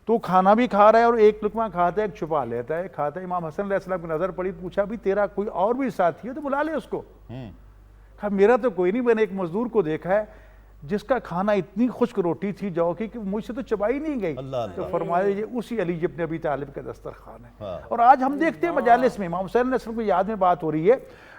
تو کھانا بھی کھا رہا ہے اور ایک لقمہ کھاتا ہے ایک چھپا لیتا ہے، کھاتا ہے. امام حسن علیہ السلام کی نظر پڑی، پوچھا بھی تیرا کوئی اور بھی ساتھی ہے تو بلا لے اس کو. کہا میرا تو کوئی نہیں، میں نے ایک مزدور کو دیکھا ہے جس کا کھانا اتنی خشک روٹی تھی جو کی کہ مجھ سے تو چبائی نہیں گئی. تو فرمایا یہ اسی علی ابن ابی طالب کا دسترخوان ہے. اور آج ہم دیکھتے ہیں مجالس میں امام حسین علیہ السلام کو یاد میں بات ہو رہی ہے،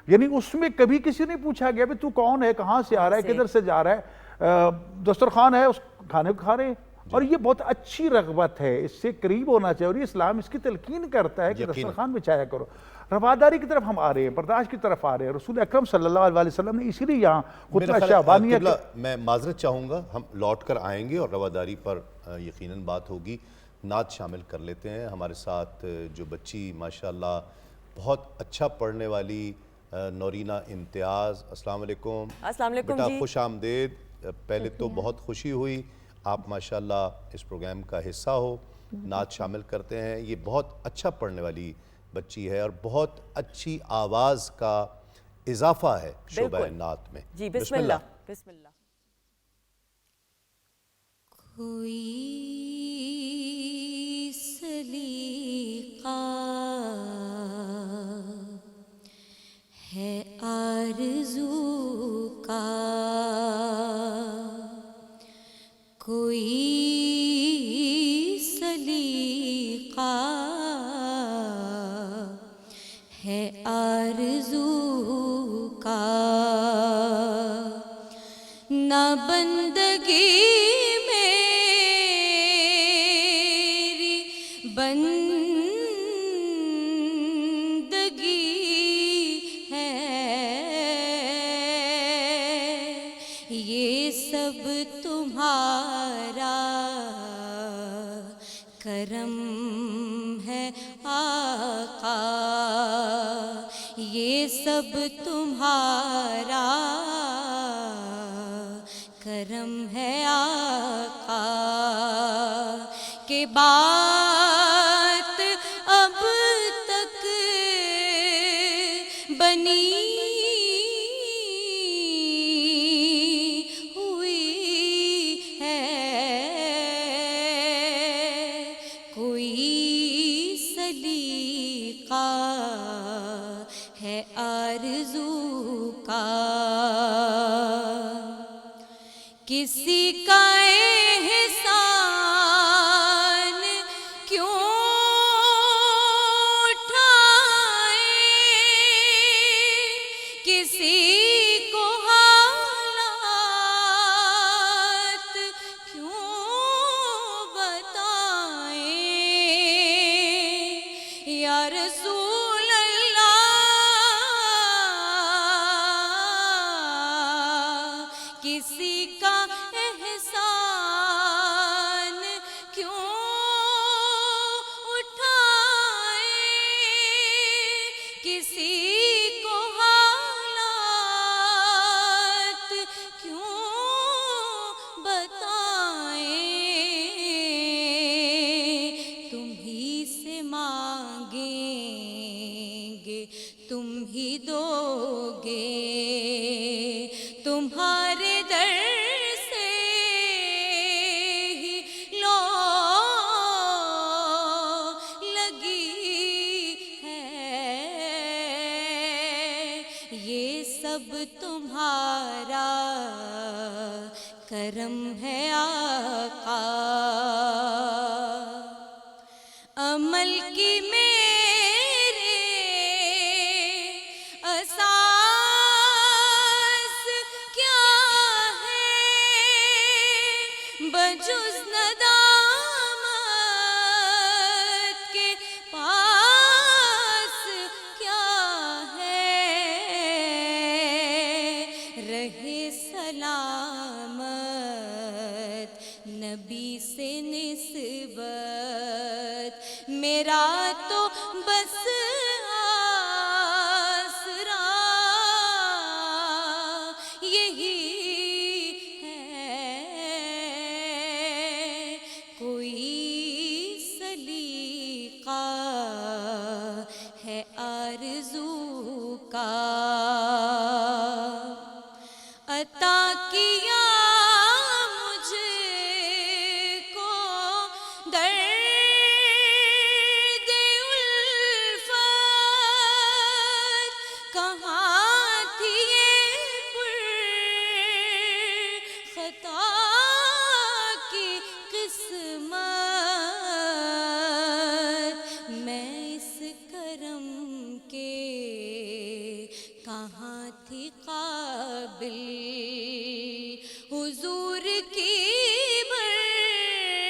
یعنی اس میں کبھی کسی نے پوچھا گیا بھی تو کون ہے، کہاں سے آ رہا ہے، کدھر سے جا رہا ہے. دسترخوان ہے، اس کھانے کو کھا رہے ہیں. اور یہ بہت اچھی رغبت ہے، اس سے قریب ہونا چاہیے، اور یہ اسلام اس کی تلقین کرتا ہے کہ دسترخوان بچھایا کرو. رواداری کی طرف ہم آ رہے ہیں، برداشت کی طرف آ رہے ہیں. رسول اکرم صلی اللہ علیہ وسلم نے اسی لیے یہاں خطبہ شعبانیہ قبلہ میں معذرت چاہوں گا، ہم لوٹ کر آئیں گے اور رواداری پر یقیناً بات ہوگی. نعت شامل کر لیتے ہیں. ہمارے ساتھ جو بچی ماشاءاللہ بہت اچھا پڑھنے والی نورینا امتیاز، السلام علیکم. السلام علیکم بیٹا جی. خوش آمدید. پہلے تو بہت خوشی ہوئی آپ ماشاءاللہ اس پروگرام کا حصہ ہو. نعت شامل کرتے ہیں. یہ بہت اچھا پڑھنے والی بچی ہے اور بہت اچھی آواز کا اضافہ ہے شعبہ نعت میں. جی بسم اللہ. بسم اللہ. کوئی سلیقہ ہے آرزو کا، کوئی سلیقہ ہے آرزو کا، نہ بندگی کرم ہے آقا، یہ سب تمہارا کرم ہے آقا، کہ بات اب تک بنی کسی کا احسان کیوں اٹھائیں، کسی کو حالات کیوں بتائیں، یا رسول اللہ کسی کا احسان کیوں اٹھائیں، کسی کو حالات کیوں بتائیں، تم ہی سے مانگیں گے تم ہی دو گے، تمہارے در سے ہی لو لگی ہے، یہ سب تمہارا کرم ہے آقا، عمل کی بجز ندامت کے پاس کیا ہے، رہے سلامت نبی سے نسبت، میرا تو بس آسرا یہی ہے آرزو کا، عطا کیا مجھ کو درد الفت، کہاں تھی یہ خطا کی قسمت، میں اس کرم کے کہاں تھی قابل، حضور کی برکت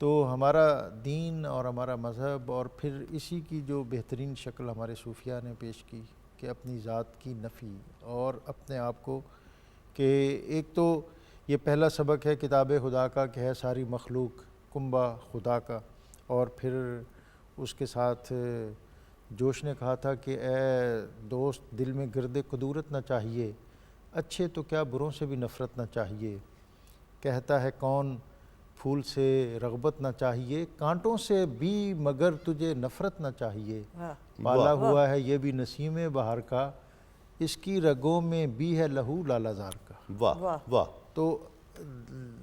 تو ہمارا دین اور ہمارا مذہب اور پھر اسی کی جو بہترین شکل ہمارے صوفیاء نے پیش کی کہ اپنی ذات کی نفی اور اپنے آپ کو کہ ایک تو یہ پہلا سبق ہے کتاب خدا کا کہ ہے ساری مخلوق کنبہ خدا کا، اور پھر اس کے ساتھ جوش نے کہا تھا کہ اے دوست دل میں گرد قدورت نہ چاہیے، اچھے تو کیا بروں سے بھی نفرت نہ چاہیے، کہتا ہے کون پھول سے رغبت نہ چاہیے، کانٹوں سے بھی مگر تجھے نفرت نہ چاہیے، پالا ہوا ہے یہ بھی نسیم بہار کا، اس کی رگوں میں بھی ہے لہو لالا زار کا۔ واہ واہ، تو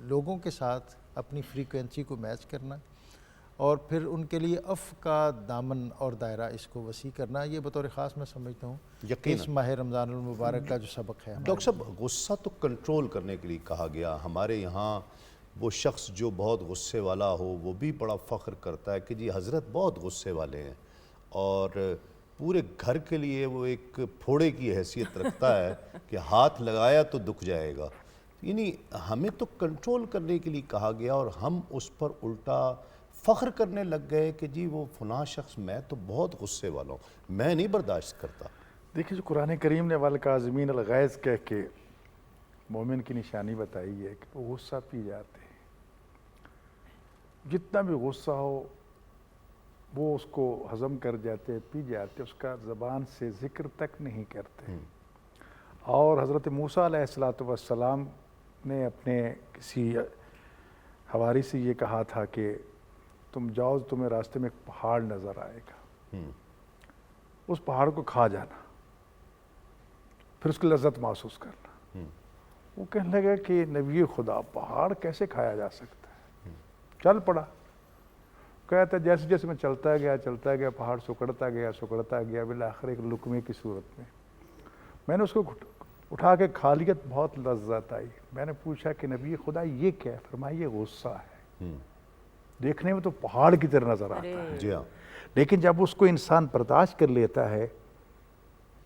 لوگوں کے ساتھ اپنی فریکوینسی کو میچ کرنا اور پھر ان کے لیے کا دامن اور دائرہ اس کو وسیع کرنا، یہ بطور خاص میں سمجھتا ہوں یقیناً اس ماہ رمضان المبارک کا جو سبق ہے۔ ڈاکٹر صاحب غصہ تو کنٹرول کرنے کے لیے کہا گیا، ہمارے یہاں وہ شخص جو بہت غصے والا ہو وہ بھی بڑا فخر کرتا ہے کہ جی حضرت بہت غصے والے ہیں، اور پورے گھر کے لیے وہ ایک پھوڑے کی حیثیت رکھتا ہے کہ ہاتھ لگایا تو دکھ جائے گا۔ یعنی ہمیں تو کنٹرول کرنے کے لیے کہا گیا اور ہم اس پر الٹا فخر کرنے لگ گئے کہ جی وہ فلاں شخص میں تو بہت غصے والا ہوں، میں نہیں برداشت کرتا۔ دیکھیے جو قرآن کریم نے والکاظمین الغیظ کہہ کے مومن کی نشانی بتائی ہے کہ وہ غصہ پی جاتے ہیں، جتنا بھی غصہ ہو وہ اس کو ہضم کر جاتے، پی جاتے، اس کا زبان سے ذکر تک نہیں کرتے۔ اور حضرت موسیٰ علیہ السلام نے اپنے کسی حواری سے یہ کہا تھا کہ تم جاؤ تمہیں راستے میں ایک پہاڑ نظر آئے گا، اس پہاڑ کو کھا جانا، پھر اس کی لذت محسوس کرنا۔ وہ کہنے لگا کہ نبی خدا پہاڑ کیسے کھایا جا سکتا ہے؟ چل پڑا، کہتا جیسے جیسے میں چلتا گیا پہاڑ سکڑتا گیا بالآخر ایک لقمے کی صورت میں نے اس کو اٹھا کے کھا لیا، بہت لذت آئی۔ میں نے پوچھا کہ نبی خدا یہ کیا ہے؟ فرمایا یہ غصہ ہے، دیکھنے میں تو پہاڑ کی طرح نظر آتا ہے، جی ہاں، لیکن جب اس کو انسان برداشت کر لیتا ہے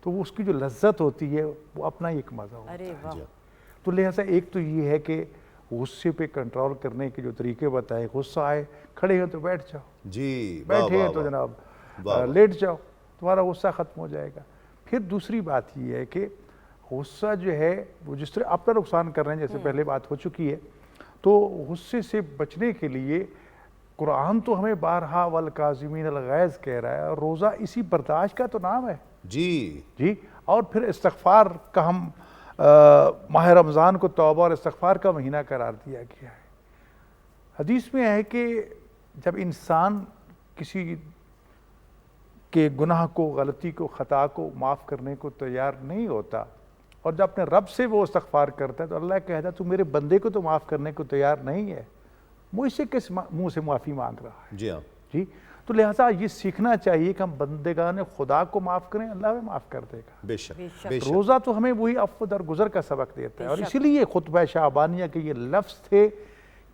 تو اس کی جو لذت ہوتی ہے وہ اپنا ہی ایک مزہ ہوتا ہے۔ تو لہٰذا ایک تو یہ ہے کہ غصے پہ کنٹرول کرنے کے جو طریقے بتائے، غصہ آئے کھڑے ہیں تو بیٹھ جاؤ، جی بیٹھے ہیں تو جناب لیٹ جاؤ، تمہارا غصہ ختم ہو جائے گا۔ پھر دوسری بات یہ ہے کہ غصہ جو ہے وہ جس طرح اپنا نقصان کر رہے ہیں، جیسے پہلے بات ہو چکی ہے، تو غصے سے بچنے کے لیے قرآن تو ہمیں بارہا والکاظمین الغیظ کہہ رہا ہے، اور روزہ اسی برداشت کا تو نام ہے جی۔ اور پھر استغفار کا ہم ماہ رمضان کو توبہ اور استغفار کا مہینہ قرار دیا گیا ہے۔ حدیث میں ہے کہ جب انسان کسی کے گناہ کو، غلطی کو، خطا کو معاف کرنے کو تیار نہیں ہوتا، اور جب اپنے رب سے وہ استغفار کرتا ہے تو اللہ کہتا ہے تو میرے بندے کو تو معاف کرنے کو تیار نہیں ہے، مجھ سے کس منہ سے معافی مانگ رہا ہے؟ جی ہاں، جی۔ تو لہٰذا یہ سیکھنا چاہیے کہ ہم بندگان خدا کو معاف کریں، اللہ ہمیں معاف کر دے گا۔ بے شک بے شک، روزہ تو ہمیں وہی عفو درگزر کا سبق دیتا ہے، اور اسی لیے خطبہ شعبانیہ کے یہ لفظ تھے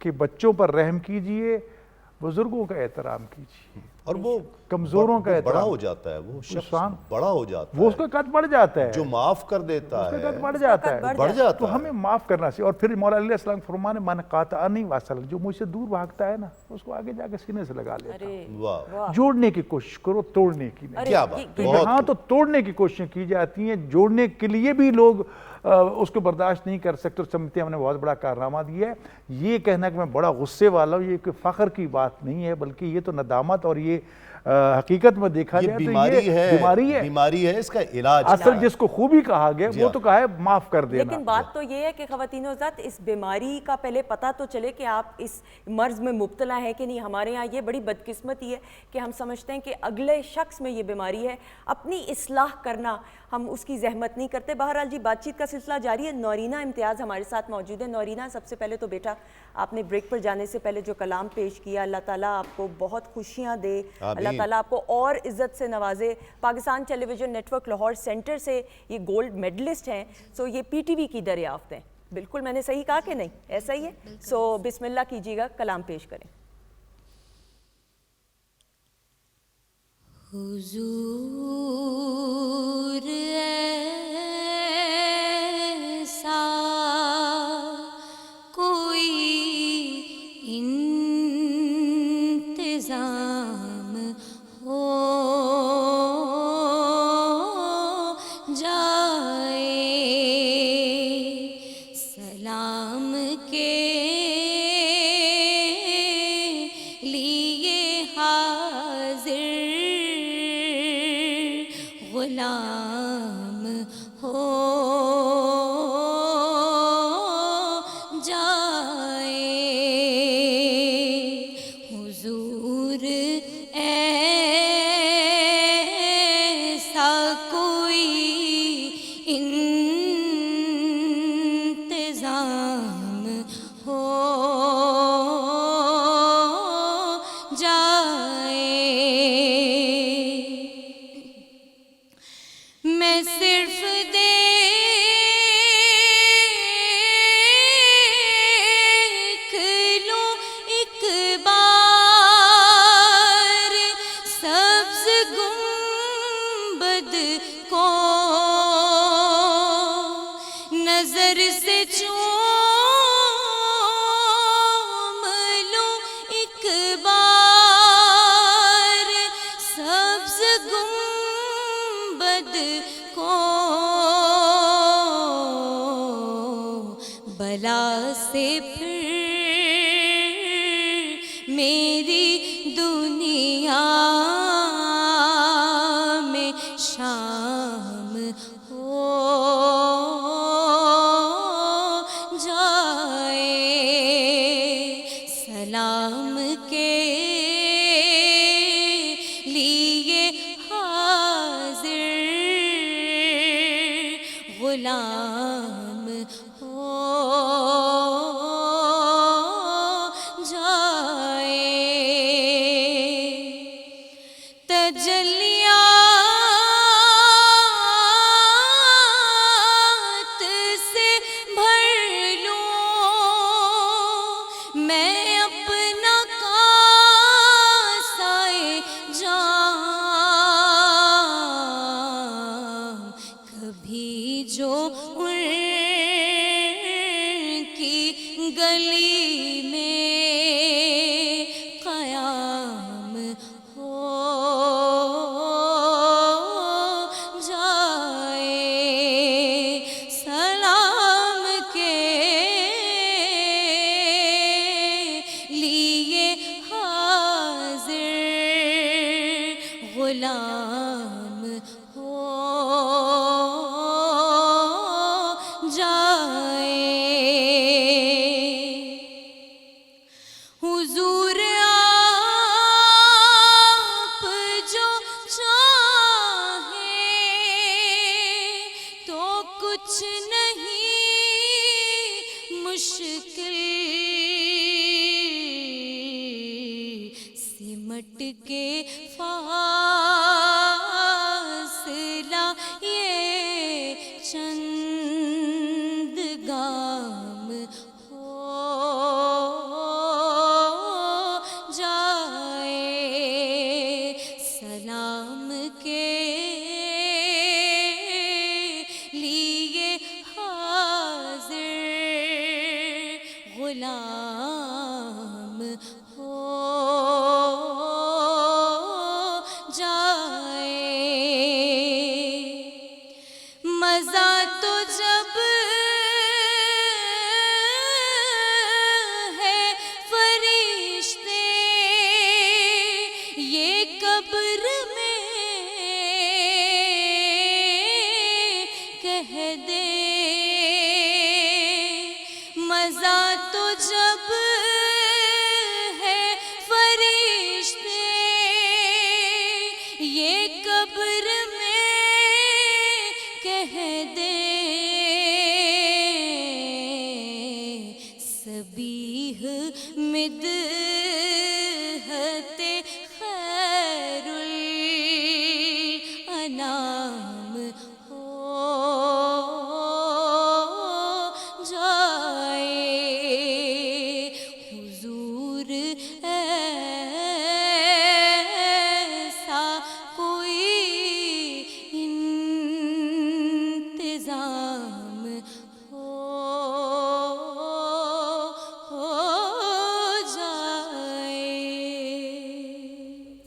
کہ بچوں پر رحم کیجئے، بزرگوں کا احترام کیجئے، اور وہ کمزوروں کا بڑا احترام، ہو جاتا ہے، وہ شخص انسان بڑا ہو جاتا ہے، وہ اس کا قد بڑھ جاتا ہے، جو معاف کر دیتا اس کا ہے قد بڑھ جاتا ہے، بڑھ جاتا تو ہے۔ ہمیں معاف کرنا چاہیے۔ اور پھر مولا علیہ السلام فرمانے من قاطعنی واصل، جو مجھ سے دور بھاگتا ہے نا اس کو آگے جا کے سینے سے لگا لیتا ہوں۔ واہ، جوڑنے کی کوشش کرو، توڑنے کی نہیں۔ کیا بات، یہاں تو توڑنے کی کوششیں کی جاتی ہیں، جوڑنے کے لیے بھی لوگ اس کو برداشت نہیں کر سکتے اور سمجھتے ہیں ہم نے بہت بڑا کارنامہ دیا ہے۔ یہ کہنا کہ میں بڑا غصے والا ہوں، یہ کوئی فخر کی بات نہیں ہے، بلکہ یہ تو ندامت، اور یہ حقیقت میں دیکھا جائے تو یہ بیماری ہے، اس کا علاج اصل جس کو خوبی کہا گیا وہ تو کہا ہے معاف کر دینا۔ لیکن بات تو یہ ہے کہ خواتین و حضرات اس بیماری کا پہلے پتہ تو چلے کہ آپ اس مرض میں مبتلا ہیں کہ نہیں۔ ہمارے ہاں یہ بڑی بدقسمتی ہے کہ ہم سمجھتے ہیں کہ اگلے شخص میں یہ بیماری ہے، اپنی اصلاح کرنا ہم اس کی زحمت نہیں کرتے۔ بہرحال جی بات چیت کا سلسلہ جاری ہے۔ نورینہ امتیاز ہمارے ساتھ موجود ہے۔ نورینہ، سب سے پہلے تو بیٹا آپ نے بریک پر جانے سے پہلے جو کلام پیش کیا، اللہ تعالیٰ آپ کو بہت خوشیاں دے، اللہ تعالیٰ آپ کو اور عزت سے نوازے۔ Pakistan television network Lahore centre سے یہ گولڈ میڈلسٹ ہیں، سو یہ پی ٹی وی کی دریافت ہیں۔ بالکل میں نے صحیح کہا کہ نہیں؟ ایسا ہی ہے؟ سو بسم اللہ کیجیے گا، کلام پیش کریں۔ حضور ایسا کوئی ان غلام ہو جائے حضور ایسا کوئی انتظام ہو جائے میں صرف دیکھ لوں ایک بار سبز گنبد کو نظر سے چوم لوں ایک بار سبز گنبد کو بلا سے پھر میری دنیا میں شام ہو جائے سلام کے لیے حاضر غلام ہو جائے تجلیات سے بھر لوں میں اپنا کاسائے جام کبھی جو ان کی گلی میں قیام ہو جائے سلام کے لیے حاضر غلام ہو جائے حضور آپ جو چاہیں تو کچھ نہیں مشکل سمٹ کے فاصلہ یہ چند گام ہو جائے سلام کے لیے حاضر غلام ہو جائے مزہ تو جب ہے فرشتے یہ قبر میں کہہ دے مزہ تو جب ہے فرشتے یہ قبر میں کہہ دے سبیح مدحت خیر الانام ہو جائے حضور ایسا کوئی انتظام ہو جائے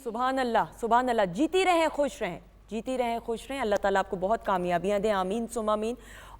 سبحان اللہ سبحان اللہ. جیتی رہیں خوش رہیں، جیتی رہیں خوش رہیں. اللہ تعالیٰ آپ کو بہت کامیابیاں دیں، آمین ثم آمین.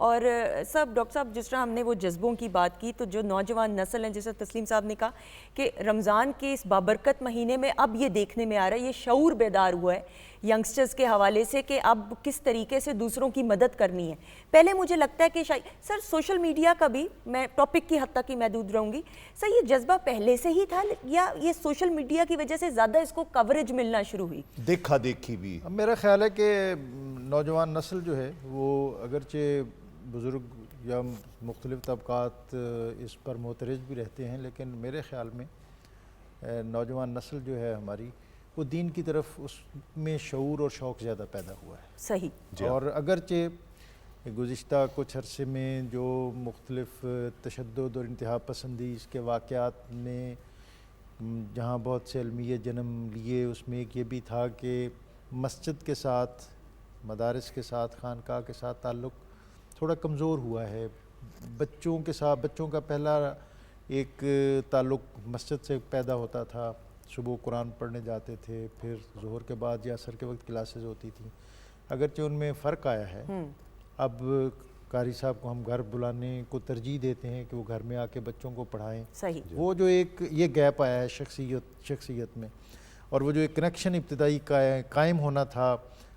اور سب ڈاکٹر صاحب جس طرح ہم نے وہ جذبوں کی بات کی تو جو نوجوان نسل ہیں جیسے تسلیم صاحب نے کہا کہ رمضان کے اس بابرکت مہینے میں اب یہ دیکھنے میں آ رہا ہے، یہ شعور بیدار ہوا ہے ینگسٹرز کے حوالے سے کہ اب کس طریقے سے دوسروں کی مدد کرنی ہے. پہلے مجھے لگتا ہے کہ سر سوشل میڈیا کا بھی، میں ٹاپک کی حد تک ہی محدود رہوں گی، سر یہ جذبہ پہلے سے ہی تھا یا یہ سوشل میڈیا کی وجہ سے زیادہ اس کو کوریج ملنا شروع ہوئی؟ دیکھا دیکھی بھی. اب میرا خیال ہے کہ نوجوان نسل جو ہے وہ اگرچہ بزرگ یا مختلف طبقات اس پر معترض بھی رہتے ہیں، لیکن میرے خیال میں نوجوان نسل جو ہے ہماری وہ دین کی طرف اس میں شعور اور شوق زیادہ پیدا ہوا ہے. صحیح. اور اگرچہ گزشتہ کچھ عرصے میں جو مختلف تشدد اور انتہا پسندی اس کے واقعات نے جہاں بہت سے علمیہ جنم لیے، اس میں ایک یہ بھی تھا کہ مسجد کے ساتھ، مدارس کے ساتھ، خانقاہ کے ساتھ تعلق تھوڑا کمزور ہوا ہے. بچوں کے ساتھ، بچوں کا پہلا ایک تعلق مسجد سے پیدا ہوتا تھا، صبح قرآن پڑھنے جاتے تھے، پھر ظہر کے بعد یا عصر کے وقت کلاسز ہوتی تھیں. اگرچہ ان میں فرق آیا ہے، اب قاری صاحب کو ہم گھر بلانے کو ترجیح دیتے ہیں کہ وہ گھر میں آ کے بچوں کو پڑھائیں. صحیح. وہ جو ایک یہ گیپ آیا ہے شخصیت میں، اور وہ جو ایک کنیکشن ابتدائی قائم ہونا تھا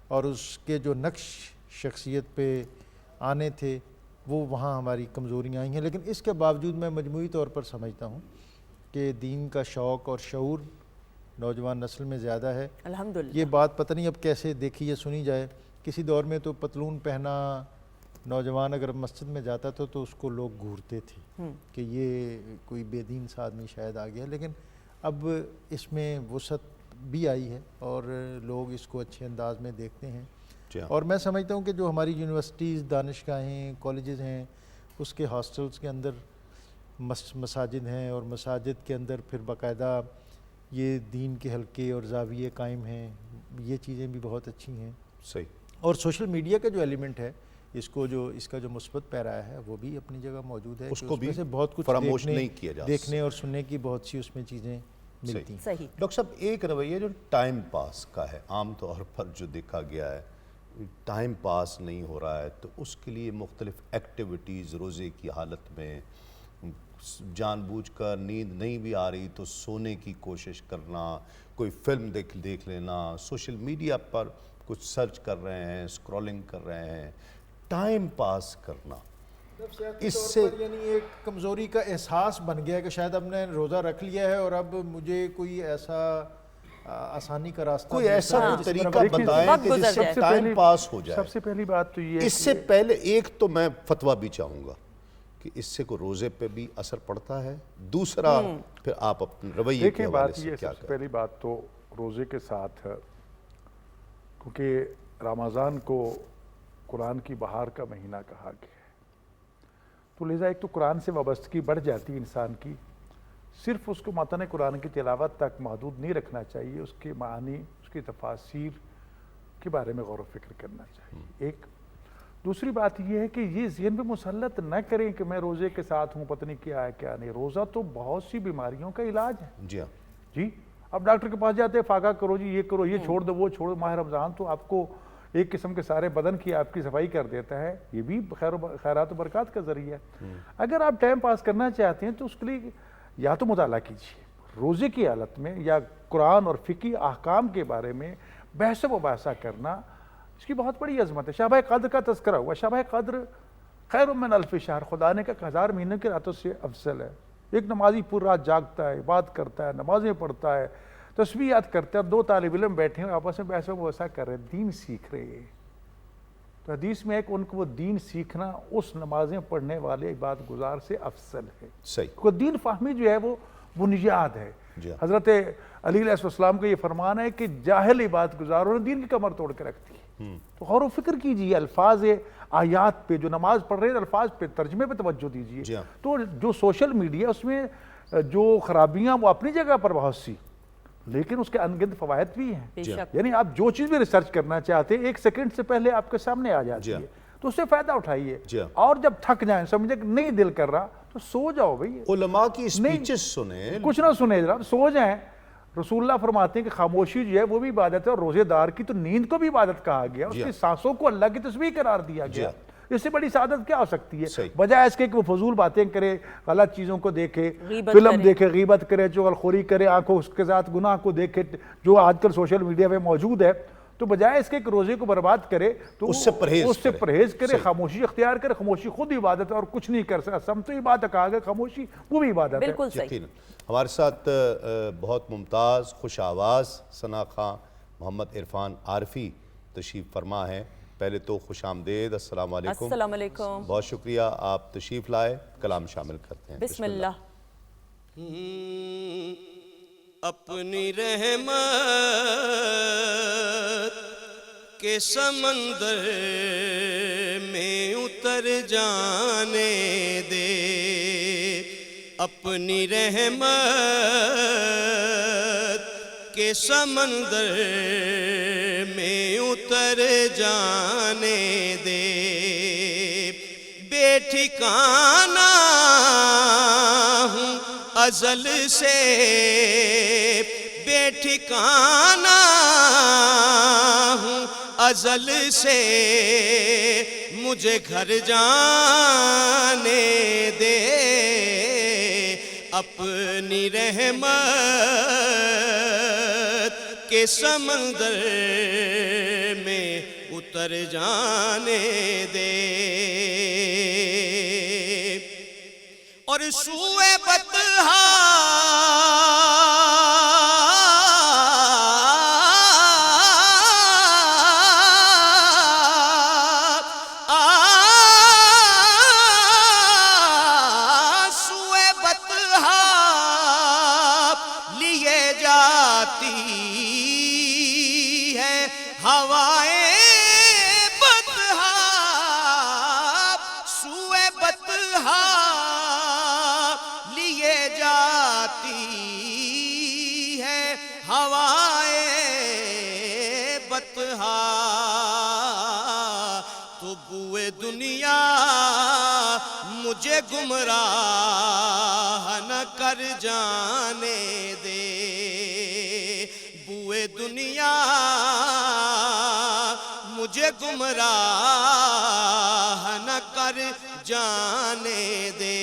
اور اس کے جو نقش شخصیت پہ آنے تھے، وہ وہاں ہماری کمزوریاں آئی ہیں. لیکن اس کے باوجود میں مجموعی طور پر سمجھتا ہوں کہ دین کا شوق اور شعور نوجوان نسل میں زیادہ ہے. الحمدللہ. یہ بات پتہ نہیں اب کیسے دیکھی یا سنی جائے. کسی دور میں تو پتلون پہنا نوجوان اگر مسجد میں جاتا تھا تو اس کو لوگ گھورتے تھے کہ یہ کوئی بے دین سا آدمی شاید آ گیا. لیکن اب اس میں وسعت بھی آئی ہے اور لوگ اس کو اچھے انداز میں دیکھتے ہیں. اور میں سمجھتا ہوں کہ جو ہماری یونیورسٹیز، دانشگاہیں، کالجز ہیں، اس کے ہاسٹلز کے اندر مساجد ہیں، اور مساجد کے اندر پھر باقاعدہ یہ دین کے حلقے اور زاویے قائم ہیں. یہ چیزیں بھی بہت اچھی ہیں. صحیح. اور سوشل میڈیا کا جو ایلیمنٹ ہے، اس کا جو مثبت پیرا ہے وہ بھی اپنی جگہ موجود ہے. اس کو بھی سے بہت کچھ فراموش نہیں کیا جا سکتا. دیکھنے اور سننے کی بہت سی اس میں چیزیں ملتی ہیں. صحیح. ڈاکٹر صاحب ایک رویہ جو ٹائم پاس کا ہے، عام طور پر جو دیکھا گیا ہے ٹائم پاس نہیں ہو رہا ہے، تو اس کے لیے مختلف ایکٹیویٹیز روزے کی حالت میں جان بوجھ کر نیند نہیں بھی آ رہی تو سونے کی کوشش کرنا، کوئی فلم دیکھ لینا، سوشل میڈیا پر کچھ سرچ کر رہے ہیں، اسکرولنگ کر رہے ہیں، ٹائم پاس کرنا. اس سے یعنی ایک کمزوری کا احساس بن گیا کہ شاید اب نے روزہ رکھ لیا ہے اور اب مجھے کوئی ایسا آسانی کا راستہ، کوئی ایسا طریقہ بتائیں کہ جس سے گزر ٹائم پاس ہو جائے. سب سے پہلی بات تو یہ ہے اس سے پہلے ایک تو میں فتویٰ بھی چاہوں گا کہ اس سے کوئی روزے پہ بھی اثر پڑتا ہے، دوسرا پھر آپ اپنے رویے کے حوالے سے کیا سب سے پہلی بات تو روزے کے ساتھ، کیونکہ رمضان کو قرآن کی بہار کا مہینہ کہا گیا ہے، تو لہذا ایک تو قرآن سے وابستگی بڑھ جاتی ہے انسان کی. صرف اس کو متن قرآن کی تلاوت تک محدود نہیں رکھنا چاہیے، اس کے معانی، اس کی تفاسیر کے بارے میں غور و فکر کرنا چاہیے. ایک دوسری بات یہ ہے کہ یہ ذہن پہ مسلط نہ کریں کہ میں روزے کے ساتھ ہوں، پتہ نہیں کیا ہے کیا نہیں. روزہ تو بہت سی بیماریوں کا علاج ہے. جی ہاں. جی اب ڈاکٹر کے پاس جاتے ہیں، فاقہ کرو جی، یہ کرو، یہ چھوڑ دو، وہ چھوڑ دو. ماہ رمضان تو آپ کو ایک قسم کے سارے بدن کی آپ کی صفائی کر دیتا ہے. یہ بھی خیرات و برکات کا ذریعہ ہے. اگر آپ ٹائم پاس کرنا چاہتے ہیں تو اس کے لیے یا تو مطالعہ کیجیے روزے کی حالت میں، یا قرآن اور فقہی احکام کے بارے میں بحث و مباحثہ کرنا، اس کی بہت بڑی عظمت ہے. شب قدر کا تذکرہ ہوا. شب قدر خیر من الف شہر، خدا نے کہا 1000 مہینوں کی راتوں سے افضل ہے. ایک نمازی پوری رات جاگتا ہے، عبادت کرتا ہے، نمازیں پڑھتا ہے، تسبیحات کرتا ہے. 2 طالب علم بیٹھے ہیں آپس میں بحث و مباحثہ کر رہے ہیں، دین سیکھ رہے ہیں. تو حدیث میں ہے کہ ان کو وہ دین سیکھنا اس نمازیں پڑھنے والے عبادت گزار سے افضل ہے. صحیح. کو دین فہمی جو ہے وہ بنیاد ہے. حضرت علی علیہ السلام کا یہ فرمان ہے کہ جاہل عبادت گزاروں نے دین کی کمر توڑ کے رکھ دی. تو غور و فکر کیجیے الفاظ آیات پہ، جو نماز پڑھ رہے ہیں الفاظ پہ، ترجمے پہ توجہ دیجیے. تو جو سوشل میڈیا اس میں جو خرابیاں وہ اپنی جگہ پر بہت سی، لیکن اس کے انگنت فوائد بھی ہیں. یعنی آپ جو چیز بھی ریسرچ کرنا چاہتے ہیں 1 سیکنڈ سے پہلے آپ کے سامنے آ جاتی ہے، تو اس سے فائدہ اٹھائیے. اور جب تھک جائیں، سمجھیں کہ نہیں دل کر رہا، تو سو جاؤ بھائی. علماء کی سپیچز سنیں، کچھ نہ سنیں، ذرا سو جائیں. رسول اللہ فرماتے ہیں کہ خاموشی جو ہے وہ بھی عبادت ہے، اور روزے دار کی تو نیند کو بھی عبادت کہا گیا. اس کی سانسوں کو اللہ کی تسبیح قرار دیا گیا. اس سے بڑی سعادت کیا ہو سکتی ہے؟ صحیح۔ بجائے اس کے کہ وہ فضول باتیں کرے، غلط چیزوں کو دیکھے، غیبت فلم کرے۔ دیکھے، غیبت کرے، چغلخوری کرے، آنکھوں اس کے ساتھ گناہ کو دیکھے، جو آج کل سوشل میڈیا پہ موجود ہے، تو بجائے اس کے کہ روزے کو برباد کرے تو اس سے پرہیز کرے۔ کرے، خاموشی اختیار کرے۔ خاموشی خود عبادت ہے اور کچھ نہیں کر سکتا۔ سمت عبادت کہا گیا، خاموشی وہ بھی عبادت ہے۔ بالکل صحیح۔ یقیناً ہمارے ساتھ بہت ممتاز خوش آواز ثنا خاں محمد عرفان عارفی تشریف فرما ہیں۔ پہلے تو خوش آمدید، السلام علیکم۔ السلام علیکم۔ بہت شکریہ آپ تشریف لائے، کلام شامل کرتے ہیں۔ بسم اللہ۔ اپنی رحمت کے سمندر میں اتر جانے دے، اپنی رحمت کے سمندر میں اتر جانے دے، بے ٹھکانہ ہوں ازل سے، بے ٹھکانہ ہوں ازل سے، مجھے گھر جانے دے، اپنی رحمت کے سمندر میں اتر جانے دے، اور سوئے بطحا سوئے بطحا لیے جاتی ہے ہوائیں بطحا، سوئے بطحا لیے جاتی ہے ہوائیں بطحا، تو بوئے دنیا مجھے گمراہ نہ کر جانے دے، بوئے دنیا مجھے گمراہ نہ کر جانے دے،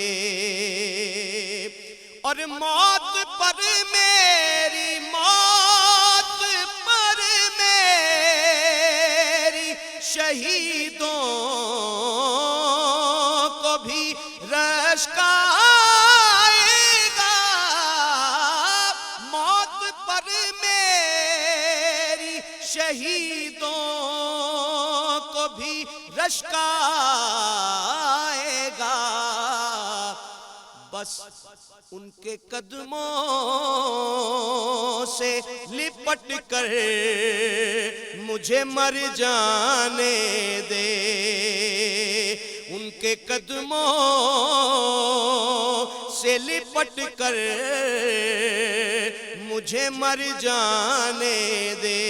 اور موت پر میری، موت پر میری، شہیدوں کو بھی رشک آئے گا، موت پر میری، شہیدوں کو بھی رشک آئے گا، بس ان کے قدموں سے لپٹ کر مجھے مر جانے دے، ان کے قدموں سے لپٹ کر مجھے مر جانے دے،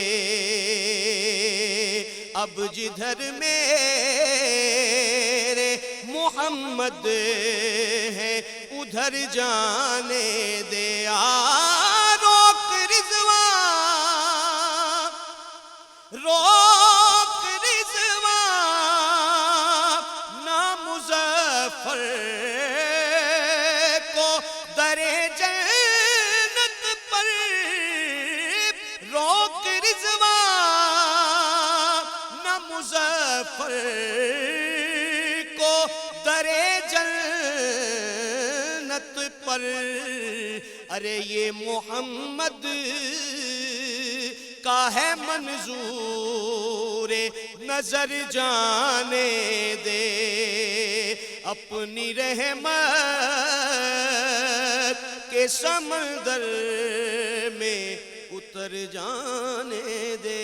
اب جدھر میرے محمد ہے ادھر جانے دے، روک رضوان، روک رضوان نامظفر کو در جنت پر، روک رضوان نامظفر کو در جنت پر، ارے یہ محمد کا ہے منظور نظر جانے دے، اپنی رحمت کے سمندر میں اتر جانے دے۔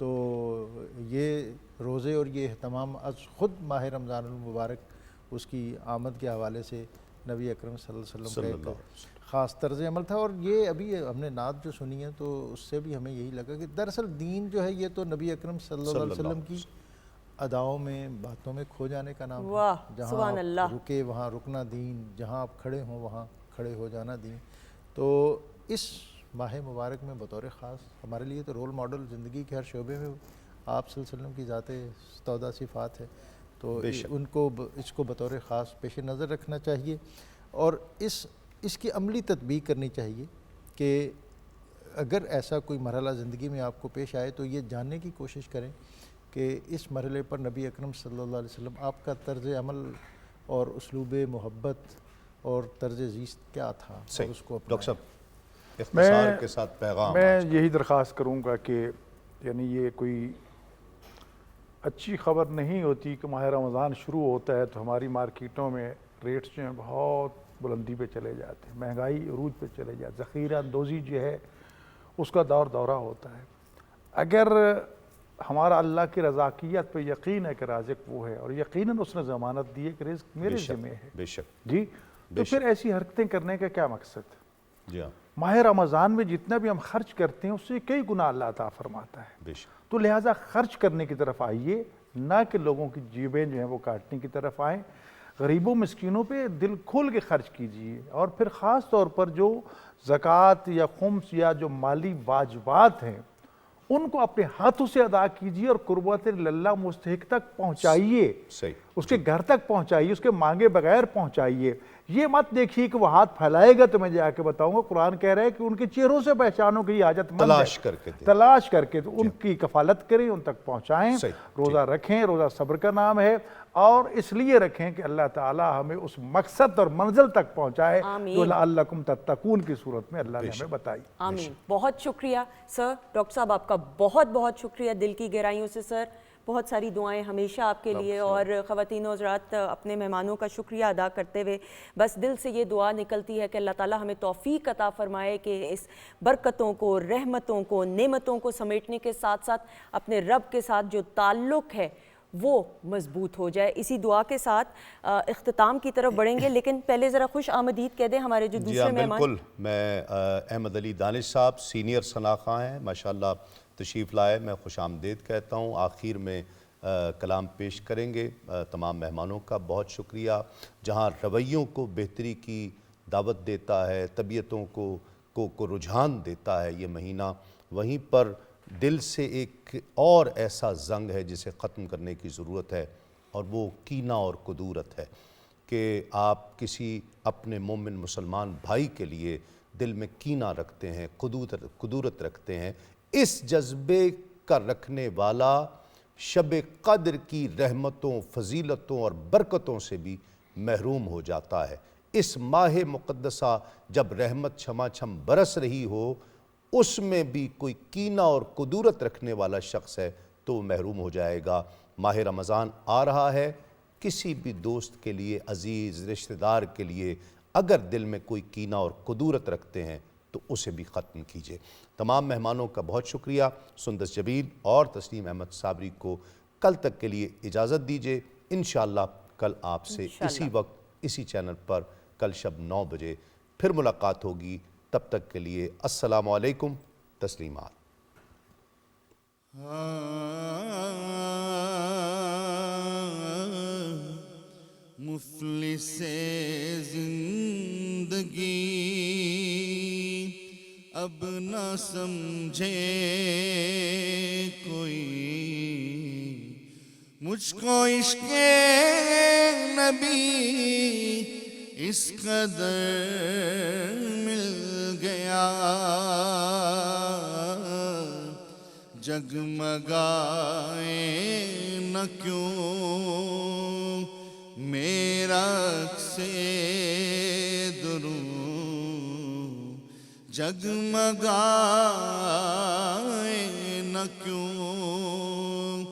تو یہ روزے اور یہ اہتمام از خود ماہ رمضان المبارک اس کی آمد کے حوالے سے نبی اکرم صلی اللہ علیہ وسلم کا ایک خاص طرز عمل تھا. اور یہ ابھی ہم نے نعت جو سنی ہے تو اس سے بھی ہمیں یہی لگا کہ دراصل دین جو ہے یہ تو نبی اکرم صلی اللہ علیہ وسلم کی اداؤں میں باتوں میں کھو جانے کا نام ہے. جہاں آپ رکے وہاں رکنا دین، جہاں آپ کھڑے ہوں وہاں کھڑے ہو جانا دین. تو اس ماہ مبارک میں بطور خاص ہمارے لیے تو رول ماڈل زندگی کے ہر شعبے میں آپ صلی اللہ علیہ وسلم کی ذات استودع صفات ہے، تو ان کو اس کو بطور خاص پیش نظر رکھنا چاہیے اور اس کی عملی تطبیق کرنی چاہیے کہ اگر ایسا کوئی مرحلہ زندگی میں آپ کو پیش آئے تو یہ جاننے کی کوشش کریں کہ اس مرحلے پر نبی اکرم صلی اللہ علیہ وسلم آپ کا طرز عمل اور اسلوب محبت اور طرز زیست کیا تھا اور اس کو ڈاکٹر صاحب اختصار کے ساتھ پیغام. میں یہی درخواست کروں گا کہ یعنی یہ کوئی اچھی خبر نہیں ہوتی کہ ماہ رمضان شروع ہوتا ہے تو ہماری مارکیٹوں میں ریٹس جو ہیں بہت بلندی پہ چلے جاتے ہیں، مہنگائی عروج پہ چلے جاتے، ذخیرہ اندوزی جو ہے اس کا دورہ ہوتا ہے. اگر ہمارا اللہ کی رزاقیت پہ یقین ہے کہ رازق وہ ہے اور یقیناً اس نے ضمانت دی ہے کہ رزق میرے ذمہ ہے، بے شک جی، تو پھر ایسی حرکتیں کرنے کا کیا مقصد؟ جی ہاں، ماہ رمضان میں جتنا بھی ہم خرچ کرتے ہیں اس سے کئی گنا اللہ عطا فرماتا ہے. بے شک. تو لہٰذا خرچ کرنے کی طرف آئیے، نہ کہ لوگوں کی جیبیں جو ہیں وہ کاٹنے کی طرف آئیں. غریبوں مسکینوں پہ دل کھول کے خرچ کیجیے اور پھر خاص طور پر جو زکوٰۃ یا خمس یا جو مالی واجبات ہیں ان کو اپنے ہاتھوں سے ادا کیجیے اور قربت اللہ مستحق تک پہنچائیے، اس کے گھر تک پہنچائیے، اس کے مانگے بغیر پہنچائیے. یہ مت دیکھیے کہ وہ ہاتھ پھیلائے گا تو میں جا کے بتاؤں گا. قرآن کہہ رہا ہے کہ ان کے چہروں سے پہچانو کہ یہ حاجت مند ہے، تلاش کر کے تو ان کی کفالت کریں، ان تک پہنچائیں. روزہ رکھیں، روزہ صبر کا نام ہے اور اس لیے رکھیں کہ اللہ تعالی ہمیں اس مقصد اور منزل تک پہنچائے جو لعلکم تتقون کی صورت میں اللہ نے ہمیں بتائی. آمین. بہت شکریہ سر. ڈاکٹر صاحب آپ کا بہت بہت شکریہ دل کی گہرائیوں سے سر. بہت ساری دعائیں ہمیشہ آپ کے لیے اور خواتین و حضرات اپنے مہمانوں کا شکریہ ادا کرتے ہوئے بس دل سے یہ دعا نکلتی ہے کہ اللہ تعالیٰ ہمیں توفیق عطا فرمائے کہ اس برکتوں کو، رحمتوں کو، نعمتوں کو سمیٹنے کے ساتھ ساتھ اپنے رب کے ساتھ جو تعلق ہے وہ مضبوط ہو جائے. اسی دعا کے ساتھ اختتام کی طرف بڑھیں گے، لیکن پہلے ذرا خوش آمدید کہہ دیں ہمارے جو دوسرے مہمان. بالکل. میں احمد علی دانش صاحب سینئر ثناءخواں ہیں، ماشاءاللہ تشریف لائے. میں خوش آمدید کہتا ہوں. آخر میں کلام پیش کریں گے. تمام مہمانوں کا بہت شکریہ. جہاں رویوں کو بہتری کی دعوت دیتا ہے، طبیعتوں کو رجحان دیتا ہے یہ مہینہ، وہیں پر دل سے ایک اور ایسا زنگ ہے جسے ختم کرنے کی ضرورت ہے اور وہ کینہ اور کدورت ہے کہ آپ کسی اپنے مومن مسلمان بھائی کے لیے دل میں کینہ رکھتے ہیں، کدورت رکھتے ہیں. اس جذبے کا رکھنے والا شب قدر کی رحمتوں، فضیلتوں اور برکتوں سے بھی محروم ہو جاتا ہے. اس ماہ مقدسہ جب رحمت چھما چھم برس رہی ہو، اس میں بھی کوئی کینہ اور کدورت رکھنے والا شخص ہے تو وہ محروم ہو جائے گا. ماہ رمضان آ رہا ہے. کسی بھی دوست کے لیے، عزیز رشتہ دار کے لیے اگر دل میں کوئی کینہ اور کدورت رکھتے ہیں تو اسے بھی ختم کیجیے. تمام مہمانوں کا بہت شکریہ. سندس جمیل اور تسلیم احمد صابری کو کل تک کے لیے اجازت دیجیے. انشاءاللہ کل آپ سے اسی وقت اسی چینل پر کل شب 9 بجے پھر ملاقات ہوگی. تب تک کے لیے السلام علیکم. تسلیمات. مفلس زندگی اب نہ سمجھے کوئی، مجھ کو عشق نبی اس قدر مل گیا، جگمگائے نہ کیوں میرا عکسِ دروں، جگمگائے نہ کیوں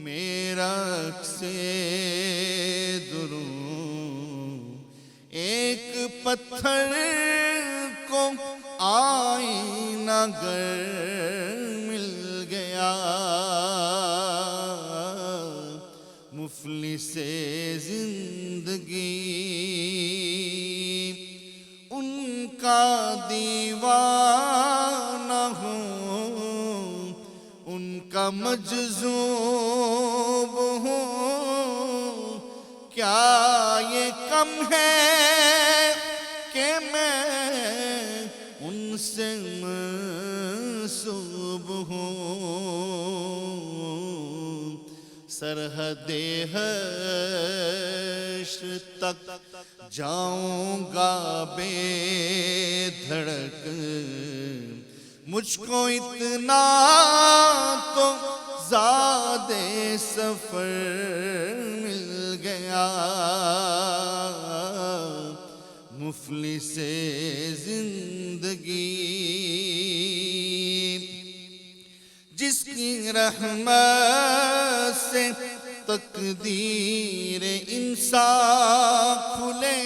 میرا عکسِ دروں، ایک پتھر کو آئینہ گر مل گیا، مفلس زندگی ان کا دیوانہ ہوں، ان کا مجذوب ہوں، کیا یہ کم ہے کہ میں ان سے منسوب ہوں، سرحد حشر تک جاؤں گا بے دھڑک، مجھ کو اتنا تو زاد سفر مل گیا، مفلس زندگی جس کی رحمت سے تقدیر انسان کھلے،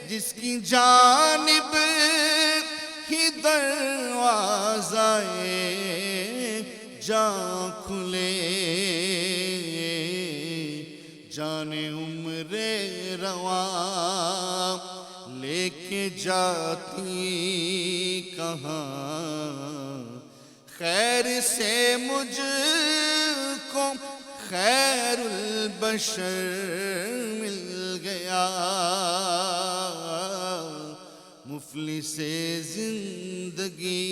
جس کی جانب ہی دروازہ جاں کھلے، جانے عمر رواں لے کے جاتی کہاں، خیر سے مجھ کو خیر البشر مل گیا، مفلس زندگی۔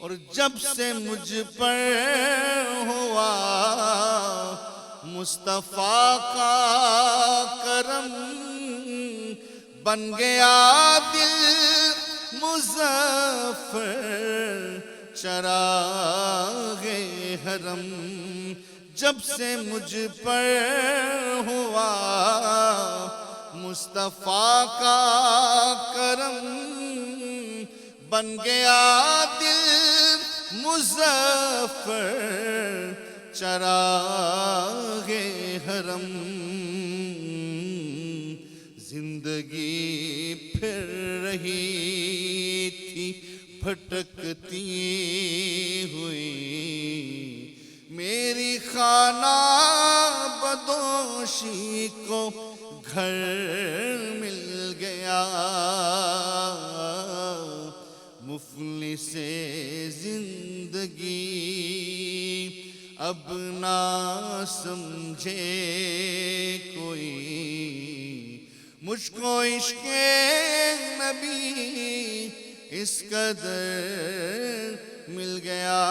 اور جب سے مجھ پر ہوا مصطفیٰ کا کرم، بن گیا دل مظفر چراغ حرم، جب سے مجھ پر ہوا مصطفیٰ کا کرم، بن گیا دل مظفر چراغ حرم، زندگی پھر رہی تھی بھٹکتی ہوئی، میری خانہ بدوشی کو گھر مل گیا، مفلس زندگی اب نہ سمجھے کوئی، مجھ کو عشق نبی اس قدر مل گیا